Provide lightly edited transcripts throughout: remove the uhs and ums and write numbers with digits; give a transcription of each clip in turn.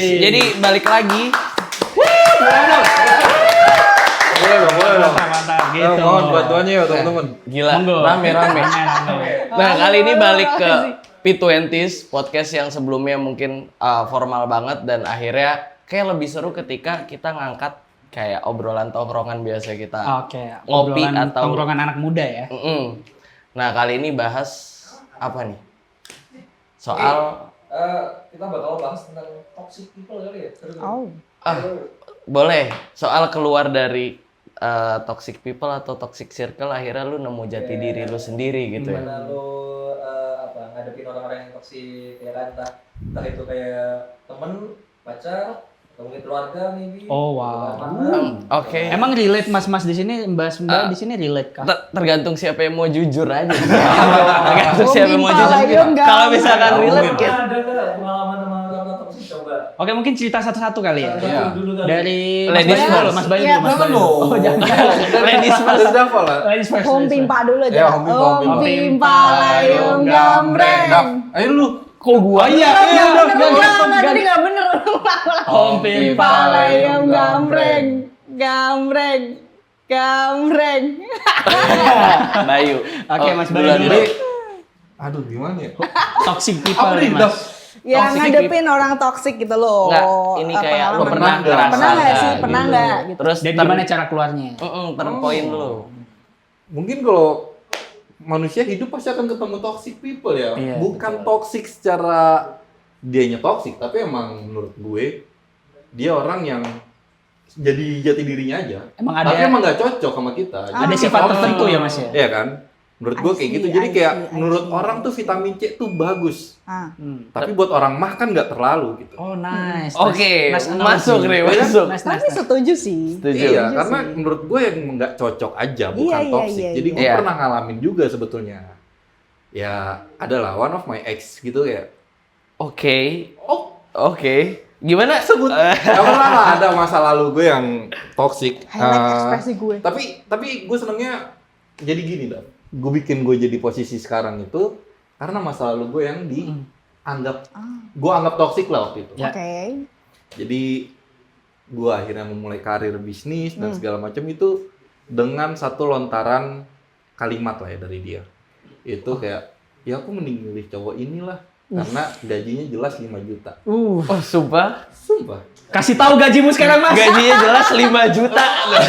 Jadi balik lagi. Mantap gitu. Mohon bantuannya ya teman-teman. Gila, Monggo. rame. Nah, kali ini balik ke P20s, podcast yang sebelumnya mungkin formal banget dan akhirnya kayak lebih seru ketika kita ngangkat kayak obrolan tongkrongan biasa kita. Oke, Ngopi obrolan atau tongkrongan anak muda ya. Nah, kali ini bahas apa nih? Soal Kita bakal bahas tentang toxic people kali ya. boleh. Soal keluar dari toxic people atau toxic circle, akhirnya lu nemu jati diri lu sendiri gitu ya. Gimana lu ngadepin orang-orang yang toxic ya kan, entah itu kayak temen, pacar, atau mungkin keluarga maybe. Oh wow. Oke. Emang relate mas-mas di sini, mbak di sini relate kah? Tergantung siapa yang mau jujur aja. Tergantung siapa yang mau jujur. Kalau misalkan relate Mungkin ada nggak pengalaman sama orang toxic, coba. Oke, mungkin cerita satu-satu kali ya. Iya. Dulu kali. Dari Ladies Mas Bayu first. dulu, Mas Bayu Iya, dulu, Mas Bayu. dong. Oh, jangan. Ladies first. Ladies first. Home ladies pimpa first. dulu aja. Ya, home pimpa, home pimpa. Pimpa layung gambreng. Ayo lu. Kok gua? Iya, Tadi nggak bener. Home Pimpa layung gambreng. Gambreng. Bayu. Oke, Mas Bayu duluan, dulu. Bayu. Aduh, gimana ya? Toxic people Apa nih, nih, Daf? Mas. Ya Toxic ngadepin orang toksik gitu loh. Enggak, ini kayak lu pernah ngerasa Pernah nggak sih? nggak Pernah gitu. nggak? Gitu. Terus Dan gimana cara keluarnya? terpoin lu. Mungkin kalau manusia hidup pasti akan ketemu toxic people ya. Iya, Bukan toxic secara dianya toxic, tapi emang menurut gue dia orang yang jadi jati dirinya aja. Emang ada- Tapi emang nggak cocok sama kita. Ada Jadi sifat kayak tertentu orang- ya, Mas ya? Iya kan? Menurut gue kayak I gitu. see, Jadi I kayak see, I menurut see. orang tuh vitamin C tuh bagus. Ah. Tapi buat orang mah kan nggak terlalu gitu. Oh, nice. Oke, Nice analogy. masuk nih, masuk. Nice, Tapi nice. setuju sih. Setuju. Iya, Setuju karena sih. menurut gue yang nggak cocok aja, bukan Iya, toxic. iya, Jadi gue iya. pernah ngalamin juga sebetulnya. Ya, adalah one of my ex gitu ya. Oke. Oh, Oke. Gimana? sebut. Gak pernah lah ada masa lalu gue yang toxic. Highlight ekspresi gue. Tapi gue senengnya jadi gini dah. Gue bikin gue jadi posisi sekarang itu karena masa lalu gue yang dianggap, gue anggap toxic lah waktu itu. Ya. Oke. Jadi gue akhirnya memulai karir bisnis dan segala macam itu dengan satu lontaran kalimat lah ya dari dia. Itu kayak, ya aku mending milih cowok inilah karena gajinya jelas 5 juta. Oh, sumpah. Sumpah. Kasih tahu gajimu sekarang, Mas. Gajinya jelas 5 juta.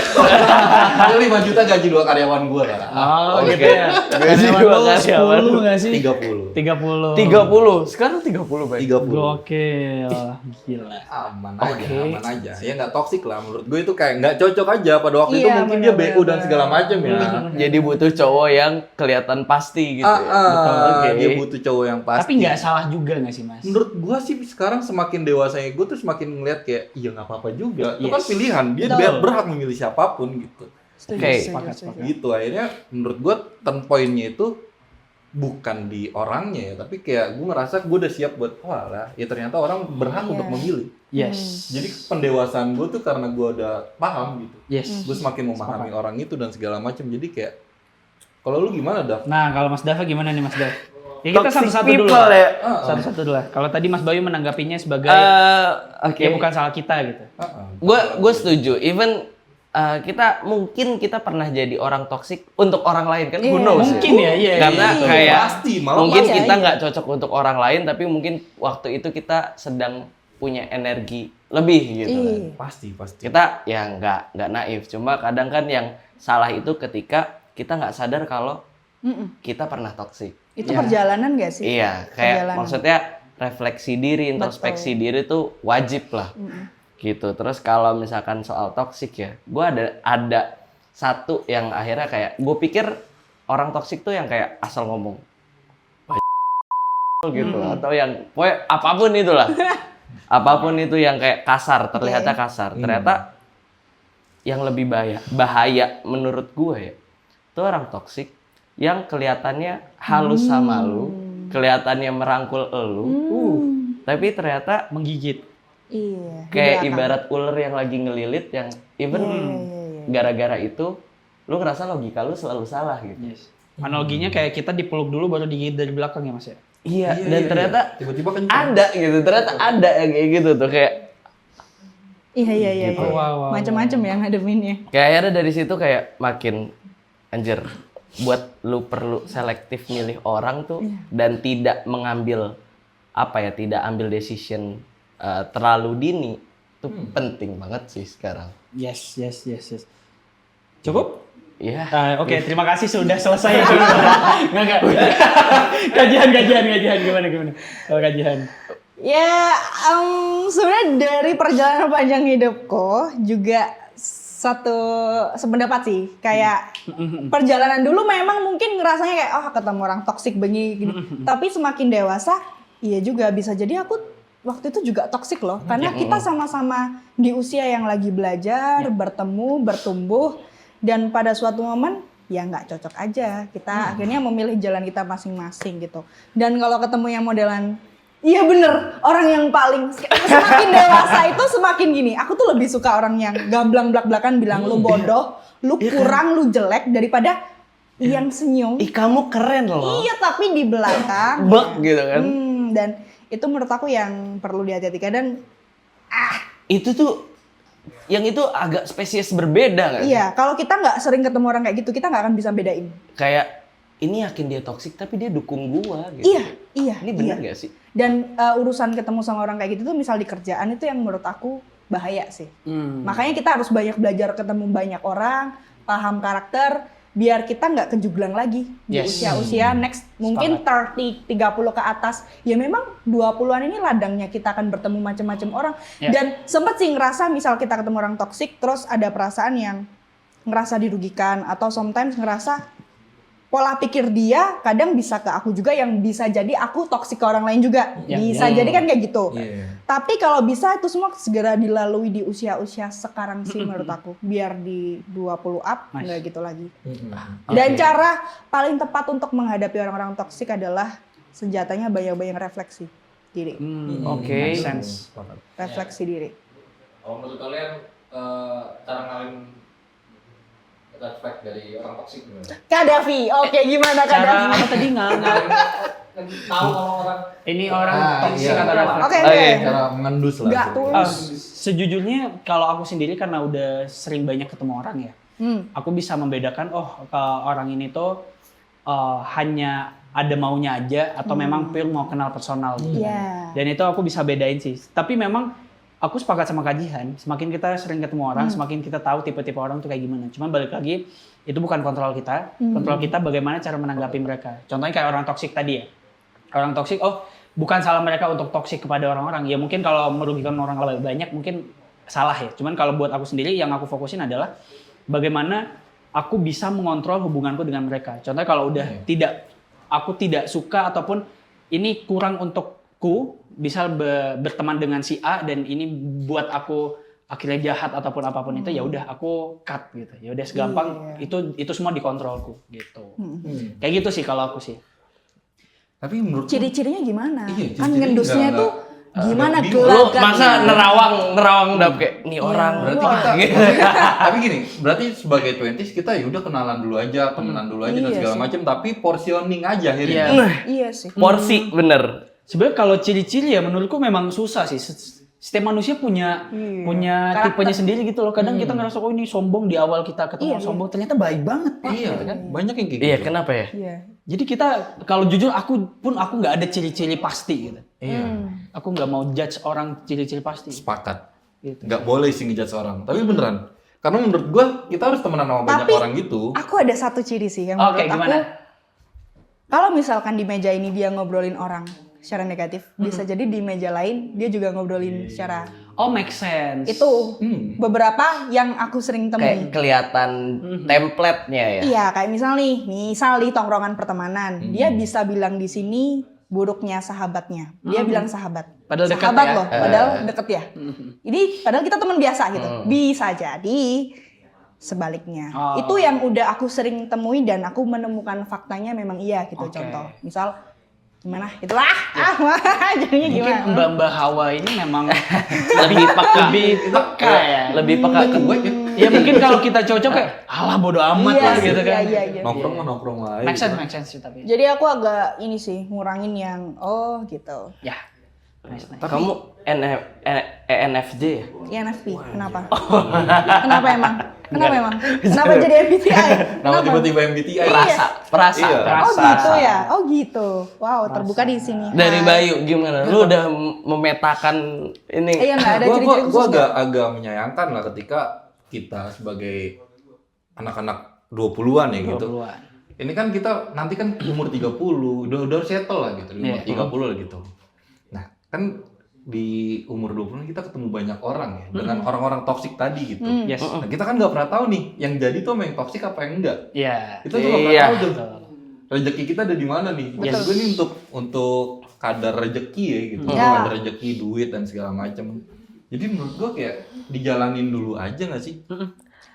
Ada 5 juta gaji 2 karyawan gue kan. Oh, Oke. gitu ya. Gaji Karyawan dua lu karyawan. 10 nggak sih? 30. 30. 30. Sekarang 30, Bay. 30. Gokil. Gila. Aman Oke. aja, aman aja. Ya nggak toksik lah menurut gue itu kayak nggak cocok aja pada waktu itu Iya, mungkin dia bener, BU dan bener. segala macam ya. Jadi butuh cowok yang kelihatan pasti gitu ya. Oke. Dia butuh cowok yang pasti. Tapi nggak salah juga nggak sih, Mas? Menurut gua sih sekarang semakin dewasanya gue tuh semakin ngeliat kayak iya nggak apa-apa juga. Itu kan Yes. pilihan. Dia Betul. berhak memilih siapapun gitu. Setuju, Oke. setuju, setuju. Gitu akhirnya menurut gua turn point-nya itu bukan di orangnya ya, tapi kayak gue ngerasa gue udah siap buat wah lah. Ya ternyata orang berhak Iya. untuk memilih. Yes. Jadi pendewasaan gue tuh karena gue udah paham gitu. Yes. Gue semakin memahami orang itu dan segala macam. Jadi kayak kalau lu gimana, Dav? Nah, kalau Mas Dava gimana nih, Mas Dav? Ya kita Toxic satu-satu dulu. people ya. Satu-satu dulu lah. Kalau tadi Mas Bayu menanggapinya sebagai Oke. ya bukan salah kita gitu. Gue setuju. Even kita pernah jadi orang toksik untuk orang lain kan, who Iya. knows Mungkin ya, iya. Karena iya. kayak Pasti, malah mungkin pasti. kita Iya, nggak cocok untuk orang lain, tapi mungkin waktu itu kita sedang punya energi lebih gitu kan. Iya. Pasti. Kita ya nggak naif, cuma kadang kan yang salah itu ketika kita nggak sadar kalau kita pernah toksik. Itu Ya. perjalanan gak sih? Iya, kayak Perjalanan. maksudnya refleksi diri, introspeksi diri itu wajib lah. Gitu. Terus kalau misalkan soal toksik ya, gue ada satu yang akhirnya kayak gue pikir orang toksik tuh yang kayak asal ngomong gitu atau yang pokoknya apapun itulah. Apapun itu yang kayak kasar, terlihatnya kasar. Ternyata yang lebih bahaya menurut gue ya, itu orang toksik yang kelihatannya halus sama lu, kelihatannya merangkul elu, tapi ternyata Menggigit. Iya. di kayak belakang. ibarat ular yang lagi ngelilit yang even Iya. gara-gara itu lu ngerasa logika lu selalu salah gitu. Yes. Analoginya kayak kita dipeluk dulu baru digigit dari belakang ya, Mas ya? Iya, dan ternyata tiba-tiba kencang. ada gitu, ternyata ada yang kayak gitu tuh kayak Iya. Gitu. Wow. Macam-macam ya ngademinnya. Kayak akhirnya dari situ kayak makin anjir, buat lu perlu selektif milih orang tuh dan tidak mengambil tidak ambil decision terlalu dini tuh penting banget sih sekarang. Yes. Cukup? Iya. Oke, terima kasih sudah selesai. Enggak. Kajian gimana? Kalau kajian. Ya, sebenarnya dari perjalanan panjang hidupku juga sependapat sih. Kayak perjalanan dulu memang mungkin ngerasanya kayak ketemu orang toksik begini gini. Tapi semakin dewasa, iya juga bisa jadi aku waktu itu juga toksik loh. Karena kita sama-sama di usia yang lagi belajar, bertemu, bertumbuh, dan pada suatu momen ya nggak cocok aja. Kita akhirnya memilih jalan kita masing-masing gitu. Dan kalau ketemu yang modelan iya bener, orang yang paling semakin dewasa itu semakin gini. Aku tuh lebih suka orang yang gamblang belak-belakan bilang lu bodoh, lu kurang, lu jelek daripada yang senyum. Ih, kamu keren loh. Iya, tapi di belakang. Bek gitu kan. Dan itu menurut aku yang perlu dihati-hatikan dan Itu tuh yang itu agak spesies berbeda kan? iya, kalau kita nggak sering ketemu orang kayak gitu, kita nggak akan bisa bedain. Kayak ini yakin dia toksik tapi dia dukung gua gitu. Iya. Ini benar gak sih? Dan urusan ketemu sama orang kayak gitu tuh misal di kerjaan itu yang menurut aku bahaya sih. Makanya kita harus banyak belajar ketemu banyak orang, paham karakter, biar kita nggak kejuglang lagi di usia-usia next mungkin 30 ke atas. Ya memang 20-an ini ladangnya kita akan bertemu macam-macam orang. Dan sempet sih ngerasa misal kita ketemu orang toksik terus ada perasaan yang ngerasa dirugikan atau sometimes ngerasa pola pikir dia kadang bisa ke aku juga yang bisa jadi aku toksik ke orang lain juga. Bisa jadi kan kayak gitu. Tapi kalau bisa itu semua segera dilalui di usia-usia sekarang sih menurut aku. Biar di 20 up nggak gitu lagi. Dan cara paling tepat untuk menghadapi orang-orang toksik adalah senjatanya banyak-banyak refleksi diri. Oke. Make sense. Refleksi diri. Kalau menurut kalian cara ngalamin red flag dari orang toksik gimana? Kadafi, oke gimana Cara Kadafi? apa tadi nggak? Tahu kalau orang Ini orang toksik iya. atau red flag? Oke. cara mengendus lah. Nggak tulus. Sejujurnya kalau aku sendiri karena udah sering banyak ketemu orang ya, aku bisa membedakan ke orang ini tuh hanya ada maunya aja atau memang pure mau kenal personal gitu. Dan itu aku bisa bedain sih. Tapi memang aku sepakat sama kajian, semakin kita sering ketemu orang, semakin kita tahu tipe-tipe orang tuh kayak gimana. Cuman balik lagi, itu bukan kontrol kita. Kontrol kita bagaimana cara menanggapi mereka. Contohnya kayak orang toksik tadi ya. Orang toksik, bukan salah mereka untuk toksik kepada orang-orang. Ya mungkin kalau merugikan orang lebih banyak mungkin salah ya. Cuman kalau buat aku sendiri yang aku fokusin adalah bagaimana aku bisa mengontrol hubunganku dengan mereka. Contohnya kalau udah aku tidak suka ataupun ini kurang untukku, bisa berteman dengan si A dan ini buat aku akhirnya jahat ataupun apapun itu ya udah aku cut gitu. Ya udah segampang itu semua dikontrolku gitu. Kayak gitu sih kalau aku sih. Tapi menurut Ciri-cirinya gimana? Iya, Kan ciri-cirinya ngendusnya nggak- tuh gimana Lu gelagatnya? masa nerawang dap kayak nih orang berarti kita gitu. tapi gini, berarti sebagai 20s kita ya udah kenalan dulu aja, temenan dulu aja dan Iya segala sih. macam, tapi portioning aja akhirnya. Iya sih. Porsi bener. Sebenarnya kalau ciri-ciri ya menurutku memang susah sih. Setiap manusia punya tipenya sendiri gitu loh. Kadang kita ngerasa ini sombong di awal kita ketemu sombong, ternyata baik banget Pak. Iya kan? Banyak yang kayak Iya, gitu. kenapa ya? Iya. Jadi kita kalau jujur aku nggak ada ciri-ciri pasti gitu. Iya. Aku nggak mau judge orang ciri-ciri pasti. Sepakat. Gitu. Nggak boleh sih ngejudge orang. Tapi beneran. Karena menurut gua kita harus temenan sama banyak Tapi, orang gitu. Aku ada satu ciri sih yang Oke, menurut gimana? aku. Kalau misalkan di meja ini dia ngobrolin orang secara negatif, bisa jadi di meja lain dia juga ngobrolin secara Oh, make sense. itu beberapa yang aku sering Kayak temui. kelihatan template-nya ya. Iya, kayak misal di tongkrongan pertemanan, dia bisa bilang di sini buruknya sahabatnya. Dia bilang sahabat. Padahal dekat sahabat ya. loh, padahal deket ya. Ini padahal kita teman biasa gitu. Bisa jadi sebaliknya. Itu yang udah aku sering temui dan aku menemukan faktanya memang iya gitu. Contoh, misal gimana? Itulah. Jadinya Mungkin gimana? Mbak Hawa ini memang Lebih peka. ya. Lebih peka ke gue. Ya mungkin kalau kita cocok kayak alah bodo amat Iya lah sih, gitu kan. Iya. Nongkrong mah nongkrong lah. Make sense sih tapi. Jadi aku agak ini sih ngurangin yang gitu. Ya. Nice. Kamu ENFJ ya? INFP. Kenapa? Kenapa emang? Kenapa jadi MBTI? Nama Kenapa? tiba-tiba MBTI. Perasa. Iya. Oh gitu ya? Oh gitu. Wow, terbuka di sini. Dari Hai. Bayu gimana? Lu udah memetakan ini. Iya nggak ada ciri-ciri Gue khusus nggak? agak menyayangkan lah ketika kita sebagai anak-anak 20-an ya gitu. 20-an. Ini kan kita nanti kan umur 30, udah settle lah gitu, umur 30 lah gitu. Nah, kan di umur 20 kita ketemu banyak orang ya, dengan orang-orang toksik tadi gitu. Yes. Nah, kita kan nggak pernah tahu nih, yang jadi tuh yang toksik apa yang enggak. Iya. Kita tuh nggak pernah Iya. tahu tuh. Rezeki kita ada di mana nih? Maksud gue nih untuk kadar rezeki ya gitu. Ya. Kadar rezeki, duit dan segala macam. Jadi menurut gue kayak dijalanin dulu aja nggak sih?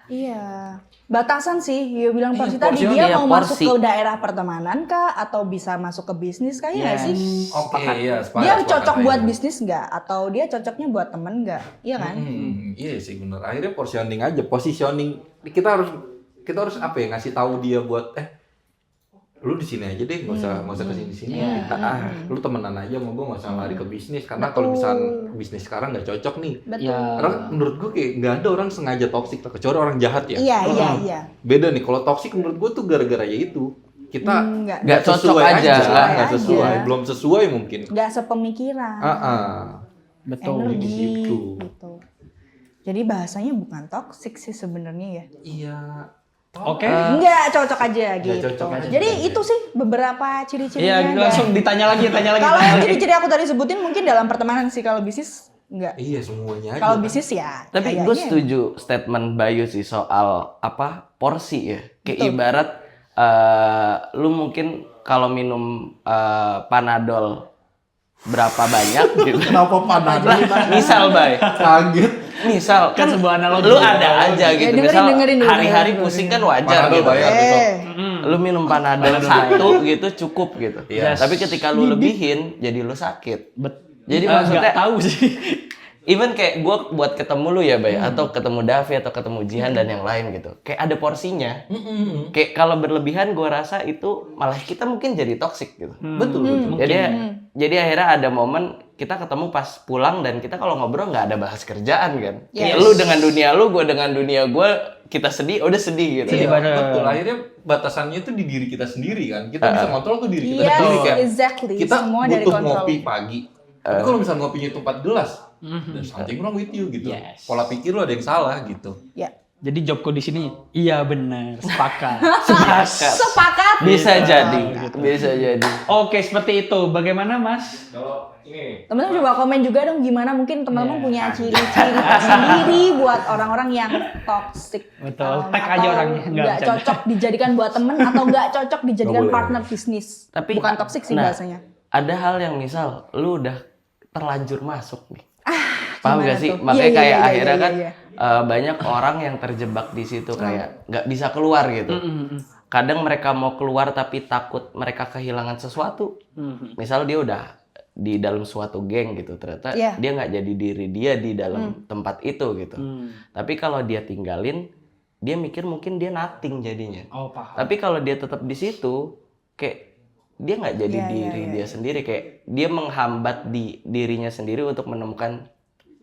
Iya. Batasan sih, Yo bilang porsi Iya, tadi porsi dia dia mau porsi. masuk ke daerah pertemanan kah atau bisa masuk ke bisnis kayaknya nggak sih? Oke, iya. Dia cocok buat bisnis nggak atau dia cocoknya buat temen nggak? Iya kan? Iya sih bener. Akhirnya positioning kita harus apa ya, ngasih tahu dia buat lu di sini aja deh, nggak usah kesini-sini. Lu temenan aja sama gue, nggak usah lari ke bisnis, karena kalau misalnya bisnis sekarang nggak cocok nih. Betul. Ya. Karena menurut gue kayak nggak ada orang sengaja toksik, kecuali orang jahat ya. Iya. Beda nih, kalau toksik menurut gue tuh gara-gara ya itu kita Nggak cocok sesuai aja. nggak Aja. sesuai, belum sesuai mungkin. nggak sepemikiran. Betul. Energi gitu. gitu. Jadi bahasanya bukan toksik sih sebenarnya ya. Iya. Oke. Nggak cocok aja gitu. cocok aja. Jadi itu sih beberapa ciri-cirinya. Iya, ada. langsung ditanya lagi. Kalau yang ciri-ciri aku tadi sebutin mungkin dalam pertemanan sih, kalau bisnis enggak. Iya semuanya aja. Kalau bisnis ya. Tapi kayaknya. gue setuju statement Bayu sih soal porsi ya. Kayak ibarat lu mungkin kalau minum Panadol berapa banyak gitu. Kenapa Panadol? Misal Bay, Kaget. misal Kan sebuah analogi. lu ada aja gitu. dengerin Misal dulu, hari-hari dengerin. pusing kan wajar Panadol gitu. bayar besok. Lu minum Panadol satu gitu cukup gitu. Iya. Tapi ketika lu lebihin jadi lu sakit. Jadi Nggak maksudnya tahu sih. even kayak gue buat ketemu lu ya Bay, atau ketemu Davi atau ketemu Jihan dan yang lain gitu, kayak ada porsinya. Kayak kalau berlebihan gue rasa itu malah kita mungkin jadi toksik gitu. Betul. Jadi akhirnya ada momen kita ketemu pas pulang dan kita kalau ngobrol nggak ada bahas kerjaan kan. Yes. Kayak lu dengan dunia lu, gue dengan dunia gue, kita sedih udah sedih gitu. Sedih Iya, bareng. betul. Akhirnya batasannya itu di diri kita sendiri kan. Kita bisa kontrol tuh diri kita Yes, sendiri kayak. exactly. Kita Semua dari butuh kontrol. ngopi pagi. Tapi kalau misalnya ngopinya itu 4 gelas, there's something wrong with you gitu. Yes. Pola pikir lu ada yang salah gitu. Ya. Jadi jobku di sini, iya benar, sepakat. Sepakat. Bisa Gitu. jadi, bisa jadi. Oke, seperti itu. Bagaimana, Mas? Kalau ini Teman-teman coba komen juga dong gimana mungkin teman-teman Iya. punya ciri-ciri sendiri buat orang-orang yang toxic. Betul. Tag aja orangnya, nggak Nggak bercanda. cocok dijadikan buat temen atau nggak cocok dijadikan Nggak boleh. partner bisnis. Tapi bukan toxic sih nah, bahasanya. Ada hal yang misal lu udah terlanjur masuk nih. Paham gimana gak sih? tuh? Makanya Iya, kayak iya, akhirnya iya, kan iya. banyak orang yang terjebak di situ kayak nggak bisa keluar gitu. Kadang mereka mau keluar tapi takut mereka kehilangan sesuatu. Misal dia udah di dalam suatu geng gitu, ternyata Iya. dia nggak jadi diri dia di dalam tempat itu gitu. Tapi kalau dia tinggalin, dia mikir mungkin dia nothing jadinya. Oh, paham. Tapi kalau dia tetap di situ, kayak dia nggak jadi Iya, diri dia sendiri, kayak dia menghambat di dirinya sendiri untuk menemukan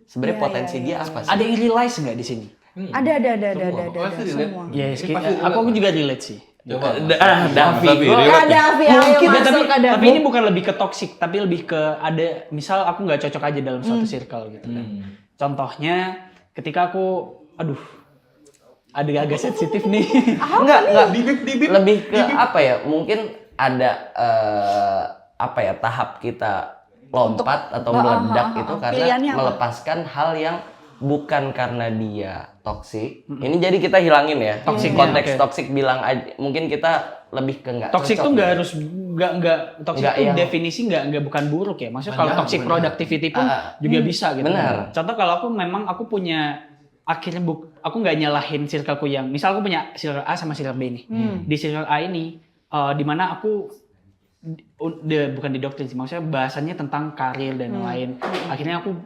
sebenarnya Iya, potensi iya, dia iya. apa sih? Ada yang realize nggak di sini? Ada Pasti relate. semua. Yes, Ini pasti aku relate. juga relate sih. Coba. Davi, Davi, gua- relate. Ada Avi, ayo Mungkin ya, masuk ada. tapi ini bukan lebih ke toxic, tapi lebih ke ada misal aku nggak cocok aja dalam suatu circle gitu kan. Contohnya ketika aku ada agak sensitif nih. Enggak, Bibip. lebih ke apa ya? Mungkin ada tahap kita lompat atau meledak itu karena Pilihannya apa? melepaskan hal yang bukan karena dia toksik. Ini jadi kita hilangin ya. Toxic, konteks oke. toksik bilang aja. Mungkin kita lebih ke nggak Toxic cocok tuh nggak gitu. harus nggak toxic Nggak tuh yang- definisi nggak bukan buruk ya. Maksudnya kalau Benar, toxic benar. productivity pun juga bisa gitu. Benar. Contoh kalau aku punya akhirnya aku nggak nyalahin circleku yang misal aku punya circle A sama circle B nih. Di circle A ini di mana aku bukan didoktrin sih, maksudnya bahasanya tentang karir dan lain. Akhirnya aku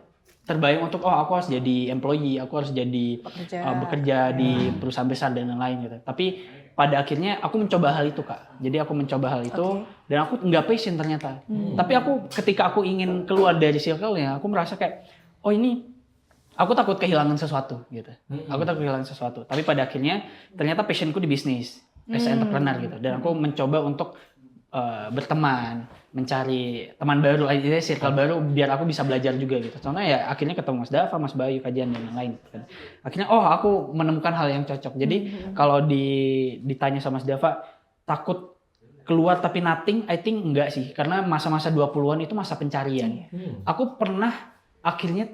terbayang untuk aku harus jadi employee, aku harus jadi Pekerja. bekerja di perusahaan besar dan lain-lain gitu. Tapi pada akhirnya aku mencoba hal itu Kak. Jadi aku mencoba hal itu dan aku nggak passion ternyata. Tapi aku ketika aku ingin keluar dari circle-nya, aku merasa kayak oh ini aku takut kehilangan sesuatu gitu. Aku takut kehilangan sesuatu. Tapi pada akhirnya ternyata passionku di bisnis, as entrepreneur gitu. Dan aku mencoba untuk berteman, mencari teman baru, circle baru biar aku bisa belajar juga gitu. Contohnya ya akhirnya ketemu Mas Dava, Mas Bayu, kajian dan yang lain. Akhirnya aku menemukan hal yang cocok. Jadi kalau ditanya sama Mas Dava, takut keluar tapi nothing, I think enggak sih. Karena masa-masa 20-an itu masa pencarian. Aku pernah akhirnya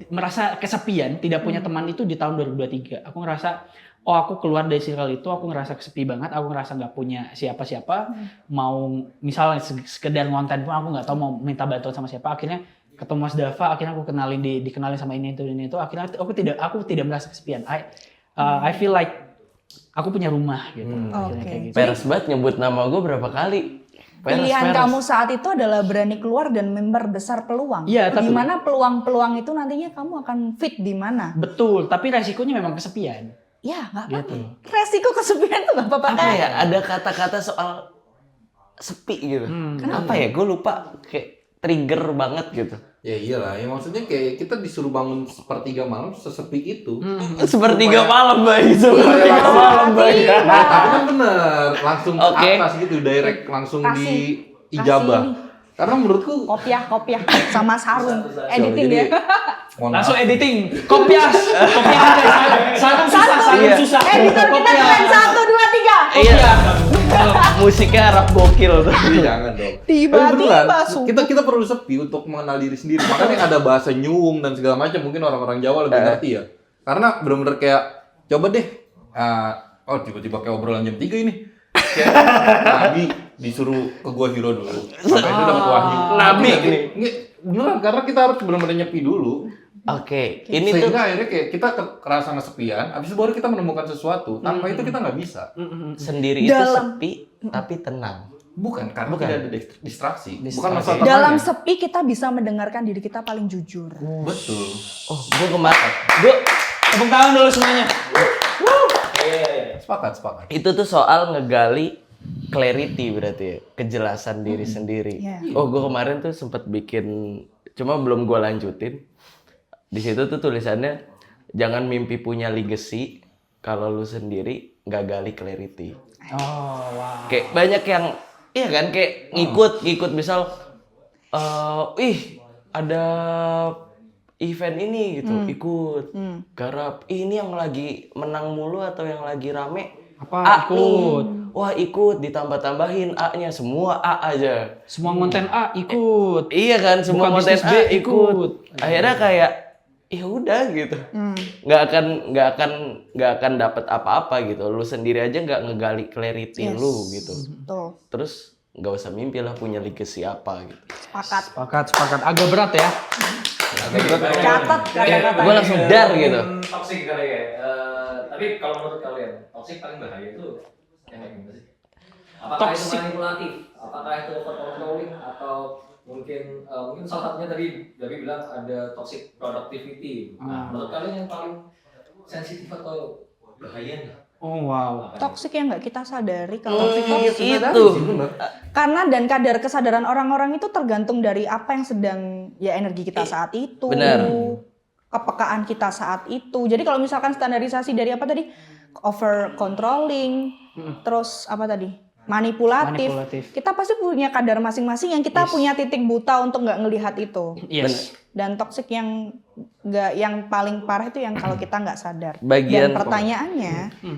merasa kesepian, tidak punya teman itu di tahun 2023. Aku ngerasa aku keluar dari circle itu, aku ngerasa kesepi banget, aku ngerasa nggak punya siapa-siapa, mau misalnya sekedar ngonten pun aku nggak tahu mau minta bantuan sama siapa. Akhirnya ketemu Mas Dava, akhirnya aku dikenalin sama ini itu. Akhirnya aku tidak merasa kesepian. I feel like aku punya rumah gitu. Kayak gitu. Peres banget nyebut nama gue berapa kali. Pilihan kamu saat itu adalah berani keluar dan membesar peluang. Iya, di mana peluang-peluang itu nantinya kamu akan fit di mana? Betul, tapi resikonya memang kesepian. Ya, nggak apa-apa. Gitu. Resiko kesepian tuh nggak apa-apa. Apa ya? Ada kata-kata soal sepi gitu. Kenapa ya? Gue lupa, kayak trigger banget gitu. Ya iyalah, ya maksudnya kayak kita disuruh bangun sepertiga malam sesepi itu. Sepertiga malam, Bay. Sepertiga malam, Bay. Tapi kan bener, langsung ke Oke. atas gitu, direct langsung Kasih di ijabah. ini. Karena menurutku Kopiah sama sarung. Editing jadi, ya. mohon Langsung maaf. editing, kopias sarung susah. Editor kita keren 1, 2, 3. Iya. Musiknya Arab gokil tuh. Jangan dong. Tiba-tiba, Tapi beneran, sumpah. kita perlu sepi untuk mengenal diri sendiri. Makanya ada bahasa nyung dan segala macam, mungkin orang-orang Jawa lebih ngerti ya. Karena bener-bener kayak coba deh, tiba-tiba kayak obrolan jam 3 ini. Kayak Nabi disuruh ke Gua Hiro dulu. Sampai itu dapat wahyu. Nabi Nanti- nih. Nggak, beneran karena kita harus benar-benar nyepi dulu. Oke, ini tuh Sehingga akhirnya kayak kita kerasa kesepian, habis itu baru kita menemukan sesuatu. Tanpa itu kita nggak bisa. sendiri itu Dalam- sepi tapi tenang. Bukan, karena tidak ada distraksi. Bukan Distraksi. masalah Dalam temannya. sepi kita bisa mendengarkan diri kita paling jujur. Betul. Oh, gue kemarin, Tepuk tangan dulu semuanya. Sepakat. itu tuh soal ngegali clarity berarti ya, kejelasan diri sendiri. Iya. Oh, gue kemarin tuh sempet bikin, cuma belum gue lanjutin. Di situ tuh tulisannya, jangan mimpi punya legacy kalau lu sendiri nggak gali clarity. Oh, wow. Kayak banyak yang, iya kan, kayak ngikut misal, ada event ini gitu, ikut, garap. Ini yang lagi menang mulu atau yang lagi rame? Apa, A ikut? nih. Wah, ikut, ditambah-tambahin A-nya, semua A aja. Semua konten A ikut. Iya kan, semua Buka konten bisnis B A ikut. ikut. Akhirnya kayak ya udah gitu. Nggak akan dapat apa-apa gitu. Lu sendiri aja nggak ngegali clarity Yes. lu gitu. Betul. Terus nggak usah mimpi lah punya legacy apa gitu. Sepakat. Sepakat. Agak berat ya. Catat kata-kata. Gue langsung dar gitu. Toxic kali ya. Tapi kalau menurut kalian, toxic paling bahaya itu yang kayak gimana sih? Apakah Toxic. itu manipulatif? Apakah itu over controlling? Atau mungkin salah satunya tadi Gabi bilang ada toxic productivity. Nah, menurut kalian yang paling sensitif atau bahaya nih? Oh, wow. Toxic yang nggak kita sadari kalau Itu. Bener. karena dan kadar kesadaran orang-orang itu tergantung dari apa yang sedang ya energi kita saat itu. Benar. Kepekaan kita saat itu. Jadi kalau misalkan standarisasi dari apa tadi? Over controlling, terus apa tadi? Manipulatif. Kita pasti punya kadar masing-masing yang kita punya titik buta untuk nggak ngelihat itu. Yes. Dan toxic yang paling parah itu yang kalau kita nggak sadar. Bagian- Dan pertanyaannya,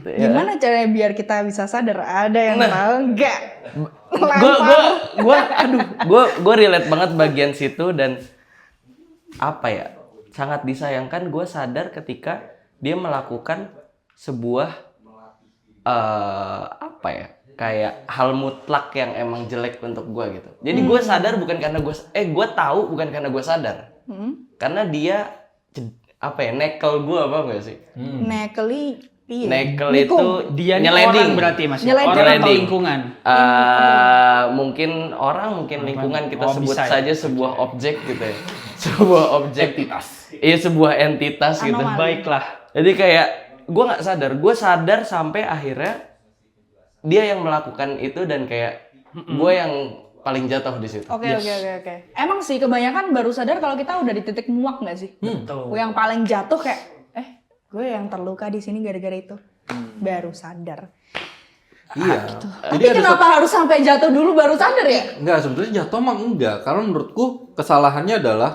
gimana caranya biar kita bisa sadar? Ada yang tahu nggak? Gue relate banget bagian situ dan apa ya, sangat disayangkan gue sadar ketika dia melakukan sebuah apa ya, kayak hal mutlak yang emang jelek untuk gue gitu. Jadi gue sadar bukan karena gue tahu bukan karena gue sadar, karena dia apa ya, nekel gue apa enggak sih? Nekeli, iya. Nekel Nikung. itu Dia nyeleding orang berarti Mas. Nyeleding. Orang atau Nyeleding. lingkungan. Mungkin orang, mungkin lingkungan, kita Oh, sebut bisa ya. saja sebuah objek gitu ya. Sebuah objek. Iya, sebuah entitas gitu. Anomali. Baiklah. Jadi kayak gue nggak sadar. Gue sadar sampai akhirnya dia yang melakukan itu dan kayak gue yang paling jatuh di situ. Oke. Emang sih kebanyakan baru sadar kalau kita udah di titik muak nggak sih? Betul. Yang paling jatuh kayak, gue yang terluka di sini gara-gara itu. Baru sadar. Iya. Tapi kenapa harus sampai jatuh dulu baru sadar ya? Enggak, sebetulnya jatuh emang enggak. Karena menurutku kesalahannya adalah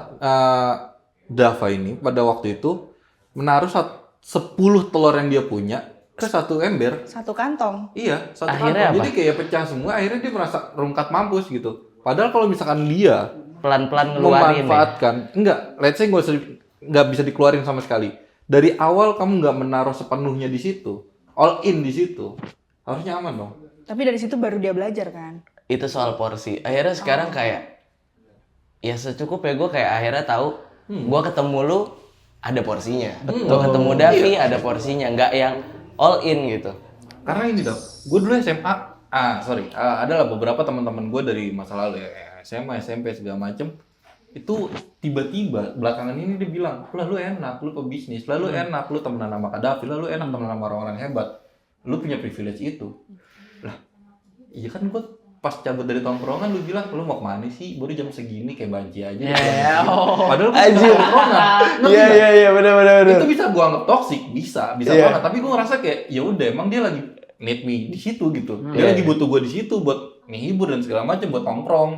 Dava ini pada waktu itu menaruh 10 telur yang dia punya ke satu ember. Satu kantong. Iya, satu Akhirnya kantong. apa? Jadi kayak pecah semua, akhirnya dia merasa rungkat mampus gitu. Padahal kalau misalkan dia Pelan-pelan ngeluarin. memanfaatkan, enggak, let's say nggak bisa dikeluarin sama sekali. Dari awal kamu nggak menaruh sepenuhnya di situ, all in di situ, harusnya aman dong. Tapi dari situ baru dia belajar kan? Itu soal porsi. Akhirnya sekarang kayak ya secukupnya gue kayak akhirnya tahu gue ketemu lu ada porsinya. Gue ketemu Davi ada porsinya, nggak yang all in gitu. Karena ini dong, gue dulu SMA, adalah beberapa teman-teman gue dari masa lalu ya, SMA, SMP segala macem, itu tiba-tiba belakangan ini dia bilang, lah lu enak, lu pebisnis, lah lu enak, lu temenan sama Kak Davi, lah lu enak temenan sama orang-orang hebat, lu punya privilege itu. Lah, iya kan gue pas cabut dari tongkrongan lu bilang, lu mau kemana sih? Baru jam segini kayak banci aja. Padahal gue di tongkrongan. Iya benar. Itu bisa gua anggap toxic, bisa banget. Tapi gua ngerasa kayak ya udah emang dia lagi need me di situ gitu. Dia lagi butuh gua di situ buat ngehibur dan segala macam, buat nongkrong.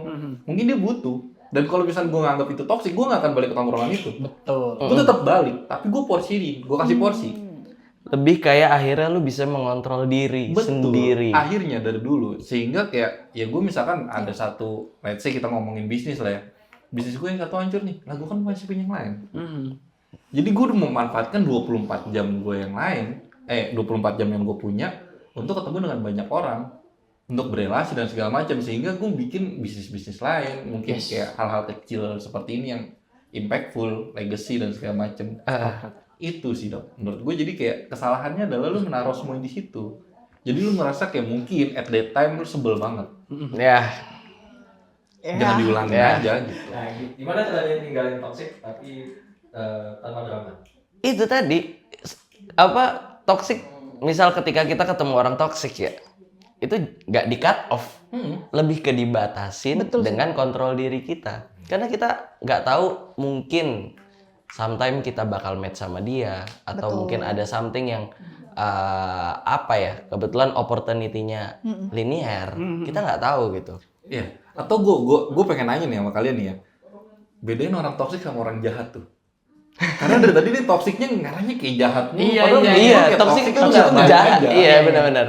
Mungkin dia butuh. Dan kalau misalnya gua nganggap itu toxic, gua nggak akan balik ke tongkrongan itu. Betul. Gua tetap balik, tapi gua porsiin, gua kasih porsi. Lebih kayak akhirnya lu bisa mengontrol diri sendiri. Akhirnya dari dulu, sehingga kayak ya gua misalkan ada satu, let's say kita ngomongin bisnis lah ya. Bisnis gue yang satu hancur nih, lah gua kan masih punya yang lain. Jadi gue udah memanfaatkan 24 jam gue yang lain, 24 jam yang gue punya untuk ketemu dengan banyak orang, untuk berelasi dan segala macam, sehingga gue bikin bisnis-bisnis lain, mungkin kayak hal-hal kecil seperti ini yang impactful, legacy dan segala macam. Itu sih dok, menurut gue jadi kayak kesalahannya adalah lu menaruh semua di situ. Jadi lu ngerasa kayak mungkin at that time lu sebel banget, Ya, jangan diulangin aja gitu. Nah, gimana caranya ninggalin toxic tapi tanpa drama? itu tadi toxic. Misal ketika kita ketemu orang toxic ya, itu nggak di cut off, lebih ke dibatasin dengan kontrol diri kita. Karena kita nggak tahu, mungkin sometimes kita bakal match sama dia, atau mungkin ada something yang kebetulan opportunity-nya linear, kita nggak tahu gitu. Iya. Atau gue pengen nanya nih sama kalian nih ya, bedain orang toksik sama orang jahat tuh. Karena dari tadi nih toksiknya ngarahnya kayak jahat nih. Iya, toksik itu nggak jahat. Iya, benar-benar.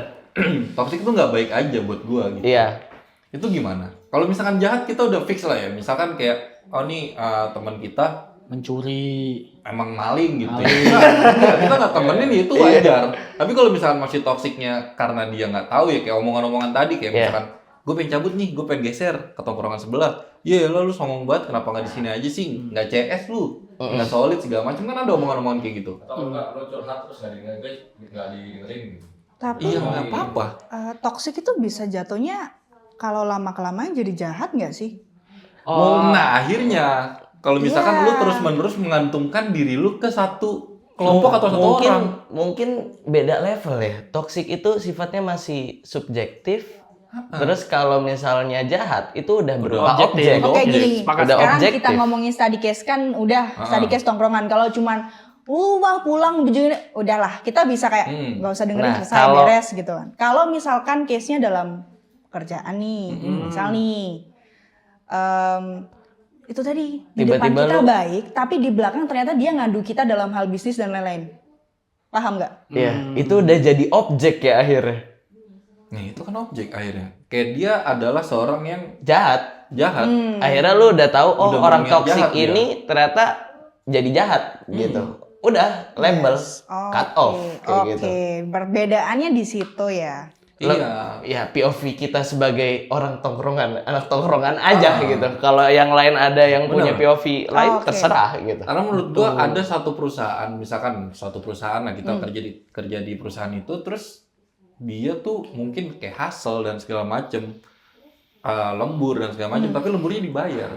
Toksik itu nggak baik aja buat gue gitu. Iya. Itu gimana? Kalau misalkan jahat kita udah fix lah ya. Misalkan kayak nih teman kita Mencuri. emang maling gitu. Enggak, kita nggak temenin itu wajar. Tapi kalau misalkan masih toksiknya karena dia nggak tahu ya, kayak omongan-omongan tadi kayak misalkan gue pengen cabut nih, gue pengen geser ke tongkrongan sebelah. Iya, lu sombong banget, kenapa nggak di sini aja sih? Nggak CS lu, nggak solid segala macam, kan ada omongan-omongan kayak gitu. Atau enggak lo curhat terus nggak didengerin gitu? Tapi Iya, nggak apa-apa. toxic itu bisa jatuhnya kalau lama-kelamaan jadi jahat nggak sih? Nah, akhirnya kalau misalkan lu terus-menerus mengantungkan diri lu ke satu kelompok atau satu orang. Mungkin beda level ya. Toxic itu sifatnya masih subjektif. Terus kalau misalnya jahat itu udah berupa objek. Oke, gini. Udah Sekarang objektif. kita ngomongin study case kan udah study case tongkrongan. Kalau cuman mah pulang begini, udahlah kita bisa kayak nggak usah dengerin, selesai beres gitu kan. Kalau misalkan case-nya dalam pekerjaan nih, misal nih itu tadi di depan Tiba-tiba kita lu- baik, tapi di belakang ternyata dia ngadu kita dalam hal bisnis dan lain-lain. Paham nggak? Iya, itu udah jadi objek ya akhirnya. Nah, itu kan objek akhirnya. Kayak dia adalah seorang yang Jahat. jahat. Akhirnya lu udah tahu Udah orang berniat toksik jahat dia. ini ternyata jadi jahat gitu. Udah label, cut off kayak gitu. Oke, perbedaannya di situ ya. Iya. Ya POV kita sebagai orang tongkrongan, anak tongkrongan aja gitu. Kalau yang lain ada yang punya POV lain, Oke. terserah gitu. Karena menurut gua ada satu perusahaan, misalkan suatu perusahaan lah, kita kerja di perusahaan itu, terus dia tuh mungkin kayak hustle dan segala macem, lembur dan segala macem, tapi lemburnya dibayar.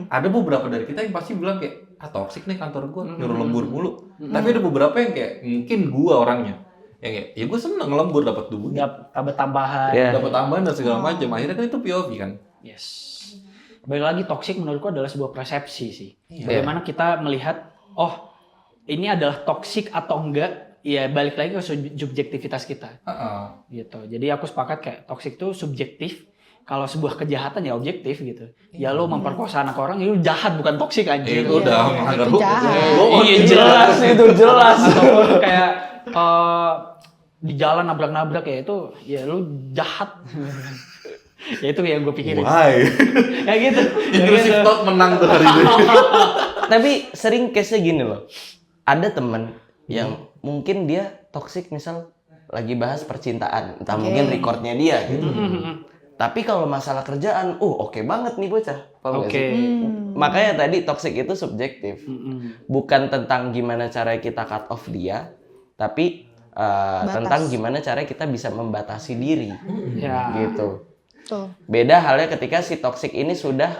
Ada beberapa dari kita yang pasti bilang kayak, toksik nih kantor gue, nyuruh lembur mulu. Tapi ada beberapa yang kayak mungkin gue orangnya yang kayak ya gue seneng lembur dapat duit, Dapat tambahan. Iya. dapat tambahan dan segala macam. Akhirnya kan itu POV kan. Yes. Balik lagi toksik menurutku adalah sebuah persepsi sih. Iya. Bagaimana kita melihat, oh ini adalah toksik atau enggak, ya balik lagi ke subjektivitas kita. Gitu. Jadi aku sepakat kayak toksik itu subjektif. Kalau sebuah kejahatan ya objektif gitu. Ya lo memperkosa anak orang, ya lo jahat bukan toksik anjir. Itu udah melanggar itu hukum. jahat. Iya jelas itu jelas. Ataupun kayak di jalan nabrak-nabrak ya itu ya lu jahat. Ya itu yang gue pikirin. Why? Ya gitu. Inclusive thought menang tuh hari ini. Tapi sering case-nya gini loh. Ada temen yang mungkin dia toksik misal lagi bahas percintaan, entah mungkin recordnya dia gitu. Tapi kalau masalah kerjaan, oke banget nih bocah. Paham nggak sih? Makanya tadi toxic itu subjektif. Bukan tentang gimana cara kita cut off dia, tapi tentang gimana cara kita bisa membatasi diri. Ya. Gitu. Tuh. Beda halnya ketika si toxic ini sudah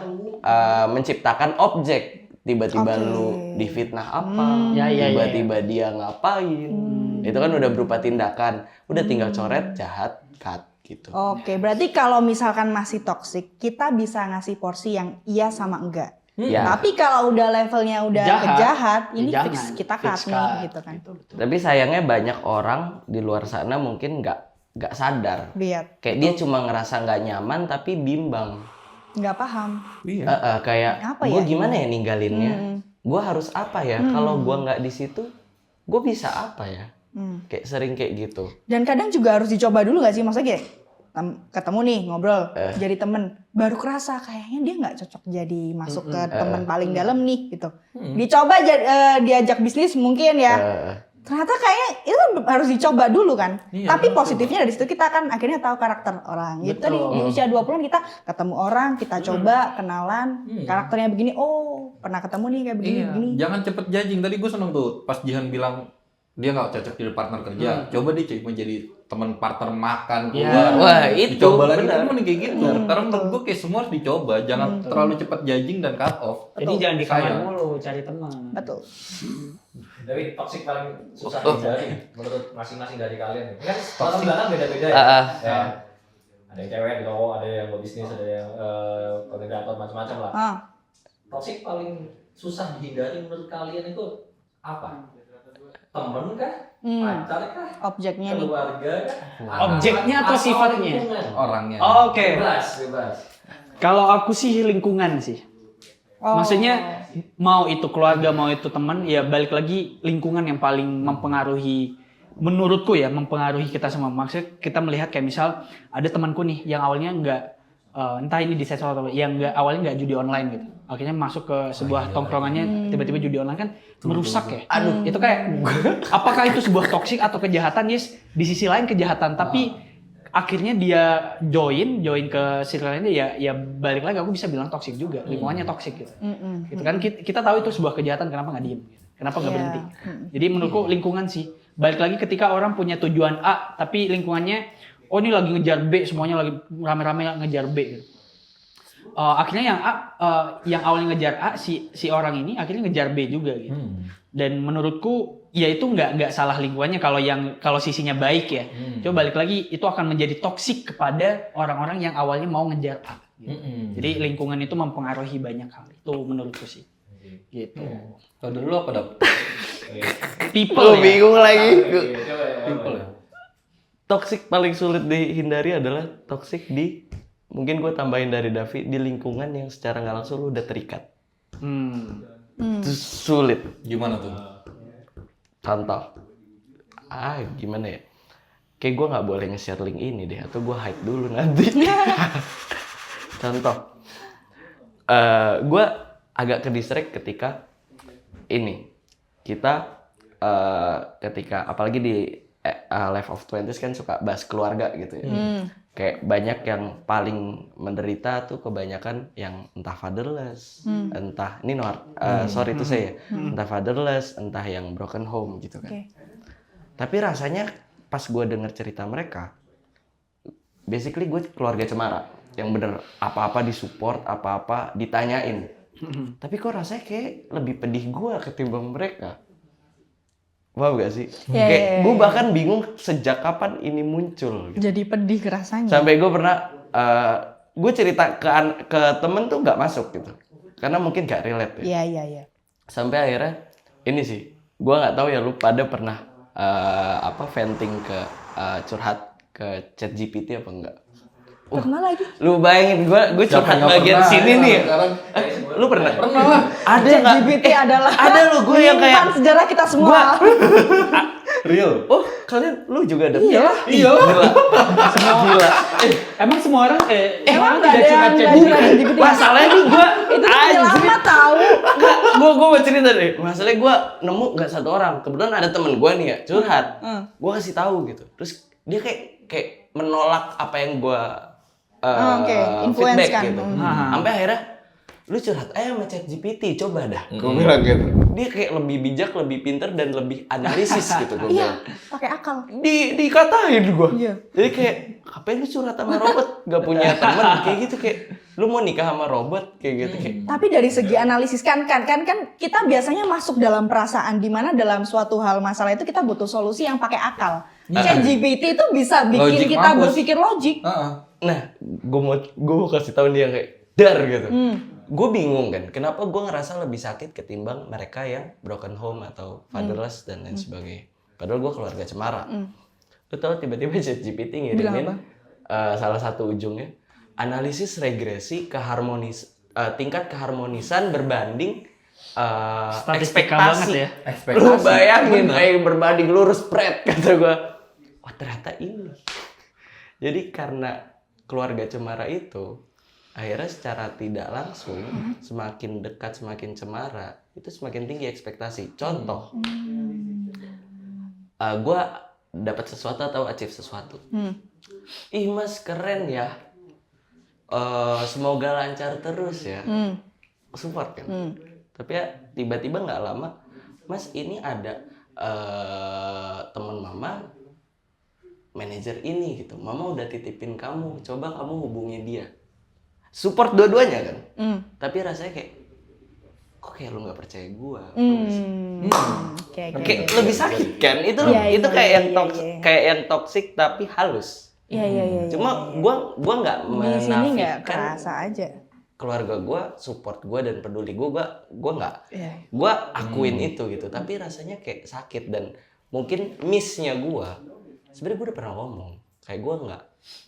menciptakan objek. Tiba-tiba lu difitnah apa, tiba-tiba dia ngapain. Itu kan udah berupa tindakan. Udah tinggal coret, jahat, cut. Gitu. Oke, berarti kalau misalkan masih toksik, kita bisa ngasih porsi yang iya sama enggak. Ya. Tapi kalau udah levelnya udah jahat, ini ya fix jangan. kita Fix cut nih gitu kan. Tapi sayangnya banyak orang di luar sana mungkin nggak sadar. Lihat, Kayak dia cuma ngerasa nggak nyaman tapi bimbang. nggak paham. Kayak Apa gue ya gimana ya ninggalinnya? Gue harus apa ya? Kalau gue nggak di situ, gue bisa apa ya? Kayak sering kayak gitu. Dan kadang juga harus dicoba dulu nggak sih, maksudnya kayak ketemu nih ngobrol jadi temen, baru kerasa kayaknya dia nggak cocok jadi masuk ke temen paling dalam nih gitu. Dicoba diajak bisnis mungkin ya. Ternyata kayaknya itu harus dicoba dulu kan. Tapi positifnya dari situ kita kan akhirnya tahu karakter orang. Gitu tadi di usia 20-an kita ketemu orang, kita coba kenalan, karakternya begini, pernah ketemu nih kayak begini. Jangan cepet judging. Tadi gue seneng tuh pas Jihan bilang dia nggak cocok jadi partner kerja. Coba dia cuma jadi teman partner makan keluar. Wah, itu dicoba lagi benar. kan kayak gitu. Karena menurut gue kayak semua harus dicoba. Jangan terlalu cepat judging dan cut off. Jadi jangan di kamar Sayang. mulu cari teman. Betul. Tapi toxic paling susah dihindari menurut masing-masing dari kalian nih. Kan latar belakang beda-beda ya. Ya. Ada yang cewek, ada cowok, ada yang bisnis, ada yang konten kreator macam-macam lah. Toxic paling susah dihindari menurut kalian itu apa? Temen kah? Pacar kah? Objeknya nih. Keluarga kah? Objeknya atau sifatnya? lingkungan? Orangnya. Oke. Bebas. Kalau aku sih lingkungan sih. Maksudnya mau itu keluarga, mau itu teman, ya balik lagi lingkungan yang paling mempengaruhi, menurutku ya mempengaruhi kita semua. Maksudnya kita melihat kayak misal ada temanku nih yang awalnya nggak entah ini di sensor atau yang nggak awalnya nggak judi online gitu, akhirnya masuk ke sebuah tongkrongannya tiba-tiba judi online kan merusak ya. Aduh, itu kayak apakah itu sebuah toksik atau kejahatan? Yes, di sisi lain kejahatan, tapi akhirnya dia join ke circle lainnya ya balik lagi aku bisa bilang toksik juga, lingkungannya toksik gitu. Gitu kan kita tahu itu sebuah kejahatan, kenapa nggak diem? Kenapa nggak berhenti? Jadi menurutku lingkungan sih. Balik lagi ketika orang punya tujuan A tapi lingkungannya ini lagi ngejar B, semuanya lagi rame-rame ngejar B gitu. Akhirnya yang A yang awalnya ngejar A si orang ini akhirnya ngejar B juga gitu. Dan menurutku ya itu nggak salah lingkungannya kalau sisinya baik ya. Coba balik lagi itu akan menjadi toksik kepada orang-orang yang awalnya mau ngejar A. Gitu. Jadi lingkungan itu mempengaruhi banyak hal. Itu menurutku sih. Gitu. Kalau dulu apa dapet? People ya. Bingung lagi. People ya. Toxic paling sulit dihindari adalah toxic di, mungkin gue tambahin dari Davi, di lingkungan yang secara nggak langsung lu udah terikat. Itu sulit. Gimana tuh? Contoh, gimana ya? Kayak gue nggak boleh nge-share link ini deh, atau gue hide dulu nanti. Contoh, gue agak ke distract ketika ini kita ketika apalagi di Life of 20s kan suka bahas keluarga gitu ya. Kayak banyak yang paling menderita tuh kebanyakan yang entah fatherless, entah ini sorry itu saya, entah fatherless, entah yang broken home gitu kan. Tapi rasanya pas gue denger cerita mereka, basically gue keluarga cemara yang bener apa-apa disupport, apa-apa ditanyain. Tapi kok rasanya kayak lebih pedih gue ketimbang mereka. Paham gak sih? Iya, Kayak iya, gue iya. bahkan bingung sejak kapan ini muncul. Gitu. Jadi pedih rasanya. Sampai gue pernah, gue cerita ke temen tuh gak masuk gitu. Karena mungkin gak relate ya. Iya. Sampai akhirnya, ini sih, gue gak tahu ya lu pada pernah venting ke curhat ke ChatGPT apa enggak? Pernah lagi. Lu bayangin gue curhat Siapa nggak bagian pernah, sini ya, nih. sekarang. Lu pernah? Pernah lah. Ada nggak? ChatGPT adalah ada lu gue yang kayak menyimpan sejarah kita semua. Real. oh kalian lu juga ada? Iya. Iya. Gila. Emang semua orang Emang orang nggak ada yang nggak curhat ChatGPT? Masalahnya nih gue Itu penyelamat tahu. gue mau cerita deh. Masalahnya gue nemu nggak satu orang. Kebetulan ada temen gue nih ya curhat. Gue kasih tahu gitu. Terus dia kayak menolak apa yang gue Oke, influence feedback kan. gitu. Sampai akhirnya lu curhat aja sama ChatGPT, coba dah. Gue bilang gitu. Dia kayak lebih bijak, lebih pinter dan lebih analisis gitu gue Iya, bilang. pakai akal. Dikatain gue. Iya. Jadi kayak ngapain lu curhat sama robot? Gak punya teman kayak gitu kayak lu mau nikah sama robot kayak gitu kayak. Tapi dari segi analisis kan kita biasanya masuk dalam perasaan di mana dalam suatu hal masalah itu kita butuh solusi yang pakai akal. ChatGPT itu bisa bikin Logik kita mampus. berpikir logik. Nah, gue mau kasih tahu dia kayak dar gitu. Gue bingung kan, kenapa gue ngerasa lebih sakit ketimbang mereka yang broken home atau fatherless dan lain sebagainya. Padahal gue keluarga cemara. Lu tau tiba-tiba ChatGPT ngirimin salah satu ujungnya analisis regresi tingkat keharmonisan berbanding Statistikal ekspektasi. banget ya. Lu bayangin kayak berbanding lurus spread kata gue. Oh ternyata ini. Jadi karena keluarga cemara itu akhirnya secara tidak langsung semakin dekat semakin cemara itu semakin tinggi ekspektasi. Contoh, gue dapat sesuatu atau achieve sesuatu. Ih mas keren ya. Semoga lancar terus ya. Support kan. Tapi ya tiba-tiba nggak lama, mas ini ada teman mama manajer ini gitu. Mama udah titipin kamu, coba kamu hubungi dia. Support dua-duanya kan. Tapi rasanya kayak kok kayak lu nggak percaya gua. Kayak lebih sakit kan. Itu Iya, kayak iya, yang iya, toxic, iya. kayak yang toxic tapi halus. Iya. Cuma gua nggak di sini nggak menafikan kerasa aja. keluarga gua support gua dan peduli gua nggak. Iya. Gua akuin itu gitu. Tapi rasanya kayak sakit dan mungkin miss-nya gua. Sebenarnya gua udah pernah ngomong kayak gua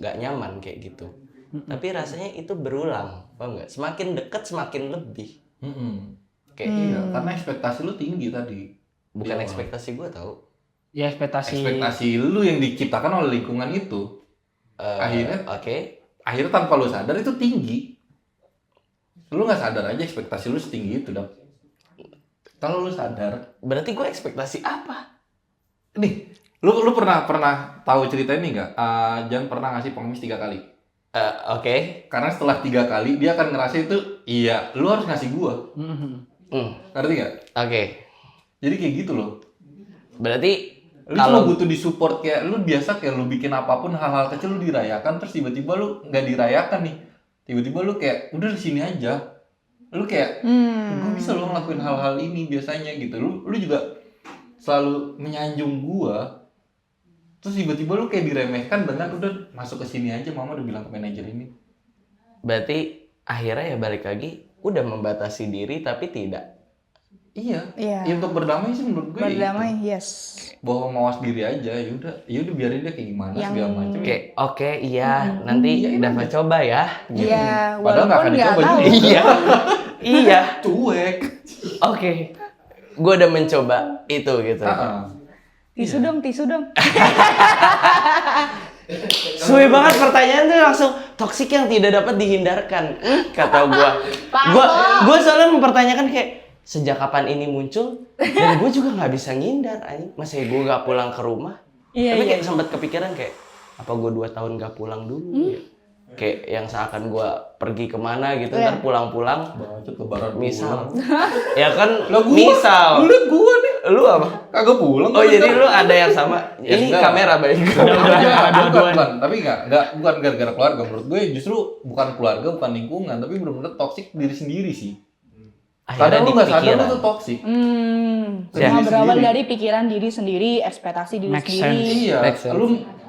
nggak nyaman kayak gitu. Tapi rasanya itu berulang, paham nggak? Semakin dekat semakin lebih. Kayak Iya, karena ekspektasi lu tinggi tadi. bukan Iya. ekspektasi gua tau. Ya ekspektasi Ekspektasi lu yang diciptakan oleh lingkungan itu. Akhirnya akhirnya tanpa lu sadar itu tinggi. Lu nggak sadar aja ekspektasi lu setinggi itu, Dap. Kalau lu sadar, Berarti gua ekspektasi apa? nih, lu pernah tahu cerita ini nggak? Jangan pernah ngasih pengemis 3 kali. Karena setelah 3 kali dia akan ngerasa itu, iya, lu harus ngasih gua. Ngerti nggak? Jadi kayak gitu loh. Berarti Lu cuma butuh disupport kayak lu biasa kayak lu bikin apapun hal-hal kecil lu dirayakan terus tiba-tiba lu nggak dirayakan nih. Tiba-tiba lu kayak udah di sini aja. Lu kayak gue bisa lo ngelakuin hal-hal ini biasanya gitu. Lu juga selalu menyanjung gua. Terus tiba-tiba lu kayak diremehkan dengan udah masuk ke sini aja, mama udah bilang ke manajer ini. berarti akhirnya ya balik lagi udah membatasi diri tapi tidak. Iya. Iya. Ya, untuk berdamai sih menurut gue Berdamai, itu. yes. Bahwa mawas diri aja, yaudah biarin dia kayak gimana segala macam. Oke, iya, nanti dapat coba ya. Gitu. Iya, Padahal nggak walaupun akan nggak dicoba tahu. juga. Iya. Iya. Cuek. Oke. Gue udah mencoba itu gitu. Tisu dong. Suwe banget pertanyaan tuh langsung toksik yang tidak dapat dihindarkan. Kata gue. Gue soalnya mempertanyakan kayak sejak kapan ini muncul dan gue juga nggak bisa ngindar anjing. Masa gue nggak pulang ke rumah? Tapi kayak sempat kepikiran kayak apa gue 2 tahun nggak pulang dulu ya? Kayak yang seakan gue pergi kemana gitu ntar pulang-pulang Bacot lebaran misal pulang. ya kan Lah gua, misal lu liat gua nih. lu apa? Kagak pulang. Oh jadi lu ada yang sama Ya, ini enggak. kamera baik bukan, tapi bukan gara-gara keluarga. Menurut gue justru bukan keluarga, bukan lingkungan, tapi benar-benar toksik diri sendiri sih. Kadang lu nggak sadar lu pikiran. tuh toxic. Ya. Semua berawal Sendiri. dari pikiran diri sendiri, ekspektasi diri Make sendiri. sense. Iya, Make sense.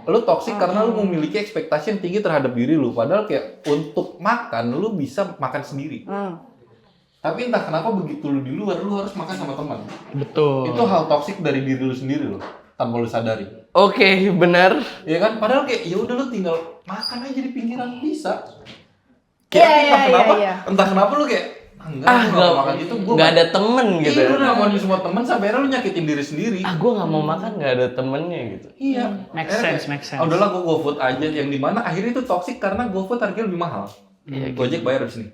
lu toxic karena lu memiliki ekspektasi yang tinggi terhadap diri lu. Padahal kayak untuk makan lu bisa makan sendiri. Tapi entah kenapa begitu lu di luar lu harus makan sama teman. Betul. Itu hal toxic dari diri lu sendiri loh, tanpa lu sadari. Oke, benar. Ya kan? Padahal kayak ya udah lu tinggal makan aja di pinggiran bisa. Iya, Kayak iya, kenapa? iya. Entah kenapa lu kayak enggak, gua nggak mau makan itu, gua nggak ada temen gitu. Iya, lu namain semua teman sampai akhirnya lu nyakitin diri sendiri. Gue nggak mau makan, nggak ada temennya gitu. Iya. Make Akhirnya sense, kayak, make sense. "Ah, udahlah gua GoFood aja, yang dimana akhirnya itu toxic karena GoFood harganya lebih mahal. Iya, Gojek bayar di sini.